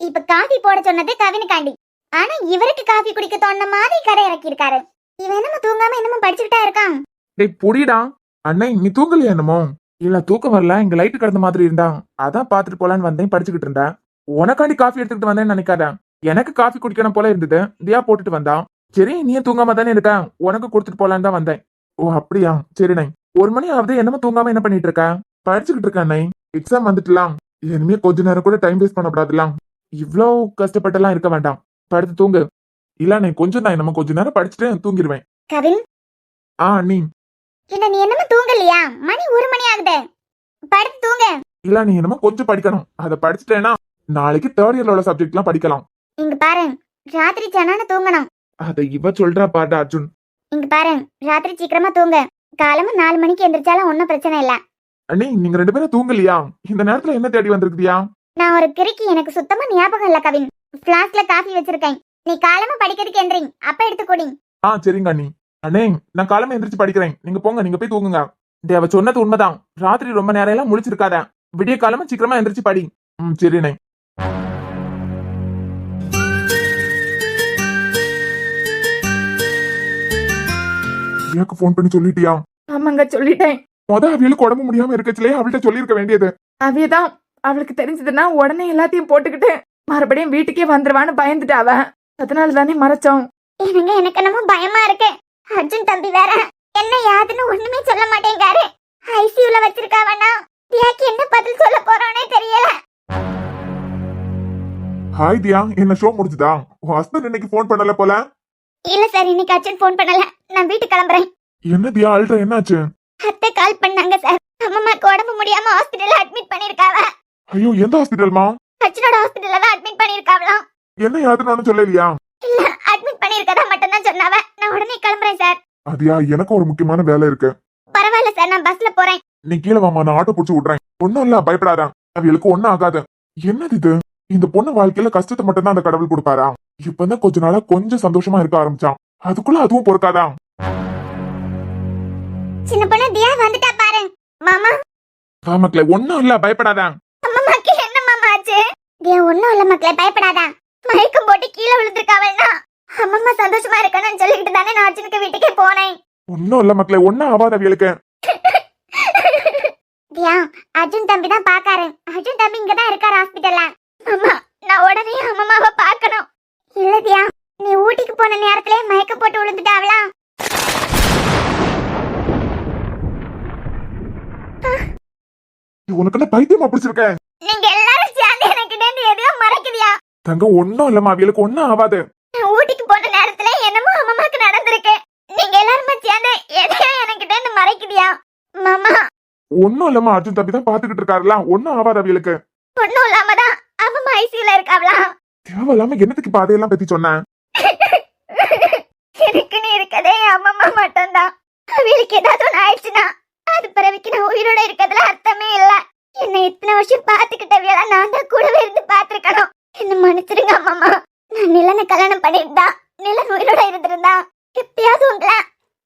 இப்ப காஃபி போட சொன்னது கவினுக்காண்டி. ஆனா இவருக்கு காஃபி குடிக்க தோணுன மாதிரி கரை இறக்கி இருக்காரு. இவன் என்னமோ தூங்காம என்னமோ படிச்சுக்கிட்டா இருக்கான். டேய் புடிடா. அண்ணே நீ தூங்கலையா என்னமோ? இல்ல தூக்கம் வரல, இங்க லைட் கடந்த மாதிரி இருந்தா அதான் பாத்துட்டு போலான்னு வந்தேன், படிச்சுக்கிட்டு இருந்தேன். உனக்காண்டி காஃபி எடுத்துக்கிட்டு வந்தேன்னு நினைக்காத, எனக்கு காஃபி குடிக்கணும் போல இருந்தது, தியா போட்டுட்டு வந்தான். சரி நீ தூங்காம தானே இருக்க, உனக்கு கொடுத்துட்டு போலான்னு தான் வந்தேன். ஓ அப்படியா, சரிண்ணே. 1 மணி ஆகுது, என்னமோ தூங்காம என்ன பண்ணிட்டு இருக்க? படிச்சுக்கிட்டு இருக்கேன் அண்ணே, எக்ஸாம் வந்துட்டுலாம், இனிமே கொஞ்ச நேரம் கூட டைம் வேஸ்ட் பண்ணக்கூடாதுலாம். இவ்ளோ கஷ்டப்பட்டெல்லாம் இருக்க வேண்டாம், படுத்து தூங்கு. இல்ல நீ கொஞ்சம் தான், நம்ம கொஞ்ச நேரம் படிச்சுட்டு தூங்கிடுவேன். கவின், நீ என்ன நீ என்னமோ தூங்கலையா? மணி 1 மணி ஆகுது, படுத்து தூங்க. இல்ல நீ என்னமோ கொஞ்சம் படிக்கணும், அதை படிச்சுட்டேன்னா நாளைக்கு 3rd இயர்ல உள்ள சப்ஜெக்ட் எல்லாம் படிக்கலாம். இங்க பாரு, ராத்திரி சனான தூங்கணும். அதை இவ சொல்றா பாட்டு அர்ஜுன். இங்க பாரு, ராத்திரி சீக்கிரமா தூங்க. காலமா 4 மணிக்கு எந்திரிச்சாலும் ஒன்னும் பிரச்சனை இல்ல. அண்ணி நீங்க 2 பேரும் தூங்கலையா? இந்த நேரத்துல என்ன தேடி வந்திருக்கியா? நான் ஒரு கிறுக்கி, எனக்கு சுத்தமா ஞாபகம் இல்ல கவின். பிளாஸ்க்ல காஃபி வச்சிருக்கேன், நீ காலமா படிக்கிறதுக்கு எந்திரிங், அப்ப எடுத்து குடி. சரிங்க அண்ணி. அண்ணே நான் காலமா எந்திரிச்சு படிக்கிறேன், நீங்க போங்க, நீங்க போய் தூங்குங்க. அவ சொன்னது உண்மைதான், ராத்திரி ரொம்ப நேரம் எல்லாம் முழிச்சிருக்காத, விடிய காலமா சீக்கிரமா எந்திரிச்சு படி. சரிண்ணே. தியாக்கு போன் பண்ணி சொல்லிட்டியா? ஆமாங்க சொல்லிட்டேன். அவியலுக்கு உடம்பு முடியாம இருக்கச்சுலே அவள்கிட்ட சொல்லிருக்க வேண்டியது. அவியதான் அவளுக்கு தெரிஞ்சதுன்னா உடனே எல்லாத்தையும் போட்டுக்கிட்டு மறுபடியும் வீட்டுக்கே வந்துருவான்னு பயந்துட்டாவ. அதனால தானே மறைச்சோம். எனக்கு என்னமோ பயமா இருக்கு. அர்ஜுன் தம்பி வேற என்ன யாதுன்னு ஒண்ணுமே சொல்ல மாட்டேங்காரு. ஐசியூல வச்சிருக்காவனா, தியாக்கு என்ன பதில் சொல்ல போறானே தெரியல. ஹாய் தியா, என்ன ஷோ முடிஞ்சுதா? உன் ஹஸ்பண்ட் இன்னைக்கு போன் பண்ணல போல. இல்ல சார், இன்னைக்கு அர்ஜுன் போன் பண்ணல, நான் வீட்டுக்கு கிளம்புறேன். என்ன தியா அல்ட்ரா, என்னாச்சு? அத்தை கால் பண்ணாங்க சார், அம்மாக்கு உடம்பு முடியாம ஹாஸ்பிடல்ல அட்மிட் பண்ணிருக்காவ. ஐயோ, எந்த ஹாஸ்பிடல்மா? அர்ஜுனோட ஹாஸ்பிடல்ல தான் அட்மிட் பண்ணிருக்காவலாம். என்ன யாருன்னு சொல்லலையா? இல்ல, அட்மிட் பண்ணிருக்கதா மட்டும் தான் சொன்னாவ. நான் உடனே கிளம்புறேன் சார். அதியா, எனக்கு ஒரு முக்கியமான வேலை இருக்கு. பரவாயில்ல சார், நான் பஸ்ல போறேன். நீ கீழே வாமா, நான் ஆட்டோ புடிச்சு விடுறேன். ஒண்ணும் இல்ல, பயப்படாத, அவளுக்கு ஒண்ணும் ஆகாது. என்னது இது? இந்த பொண்ணு வாழ்க்கையில கஷ்டத்தை மட்டும் தான் அந்த கடவுள் கொடுப்பாரா? இப்பதான் கொஞ்ச நாளா கொஞ்சம் சந்தோஷமா இருக்க ஆரம்பிச்சான், அதுக்குள்ள அதுவும் பொறுக்காதா? சின்ன பொண்ணு தியா வந்துட்டா பாரு. மாமா. மக்களே ஒண்ணும் இல்ல, பயப்படாத. அம்மாக்கு என்ன மாமா ஆச்சு? தியா ஒண்ணும் இல்ல மக்களே, பயப்படாத. மயக்கம் போட்டு கீழே விழுந்திருக்காவல்னா, அம்மா சந்தோஷமா இருக்கணும்னு சொல்லிட்டு தானே நான் அர்ஜுனுக்கு வீட்டுக்கே போனேன். ஒண்ணும் இல்ல மக்களே, ஒண்ணும் ஆகாத அவளுக்கு. தியா, அர்ஜுன் தம்பி தான் பாக்காரு. அர்ஜுன் தம்பி இங்கதான் இருக்காரு ஹாஸ்பிடல்ல. அம்மா, நான் உடனே அம்மாவை பார்க்கணும். இல்ல தியா, நீ ஊட்டிக்கு போன நேரத்திலே மயக்கம் போட்டு விழுந்துட்டாவளா? உனக்கு என்ன பைத்தியமா பிடிச்சிருக்க? நீங்க எல்லாரும் சேர்ந்து எனக்கு எதையோ மறைக்குதியா? தங்க ஒண்ணும் இல்லம்மா, அவளுக்கு ஒண்ணும் ஆகாது. நான் ஊட்டிக்கு போன நேரத்துல என்னமோ அம்மாக்கு நடந்திருக்கு. நீங்க எல்லாருமே சேர்ந்து எதையோ எனக்கு மறைக்குதியா? மாமா. ஒண்ணும் இல்லம்மா, அர்ஜுன் தம்பி தான் பாத்துக்கிட்டு இருக்காருல, ஒண்ணும் ஆகாது அவளுக்கு. ஒண்ணும் இல்லாமதான் அம்மா ஐசியூல இருக்காவளா? தேவையில்லாம என்னத்துக்கு பாதையெல்லாம் பத்தி சொன்னேன்? எனக்குன்னு இருக்கதே அம்மா மட்டும்தான். அவளுக்கு ஏதாவது ஒண்ணு ஆயிடுச்சுன்னா அது பிறவிக்கு நான் உயிரோட இருக்கிறதுல அர்த்தமே இல்ல. என்ன இத்தனை வருஷம் பாத்துக்கிட்டவியல நான் தான் கூடவே இருந்து பாத்துருக்கணும். என்ன மன்னிச்சிருங்க அம்மா. நான் நிலனை கல்யாணம் பண்ணிருந்தா, நிலன் உயிரோட இருந்திருந்தா, எப்பயாவது உங்களை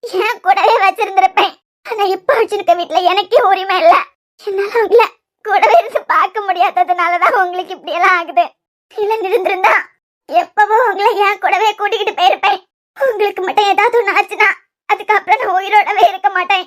என் கூடவே வச்சிருந்திருப்பேன். ஆனா இப்ப வச்சிருக்க வீட்டுல எனக்கே உரிமை இல்ல. என்னால உங்களை கூடவே இருந்து பார்க்க முடியாததுனாலதான் உங்களுக்கு இப்படி எல்லாம் ஆகுது. இல்ல இருந்திருந்தா எப்பவோ உங்களை என் கூடவே கூட்டிக்கிட்டு போயிருப்பேன். உங்களுக்கு மட்டும் ஏதாவது ஒண்ணு ஆச்சுன்னா அதுக்கப்புறம் நான் உயிரோடவே இருக்க மாட்டேன்.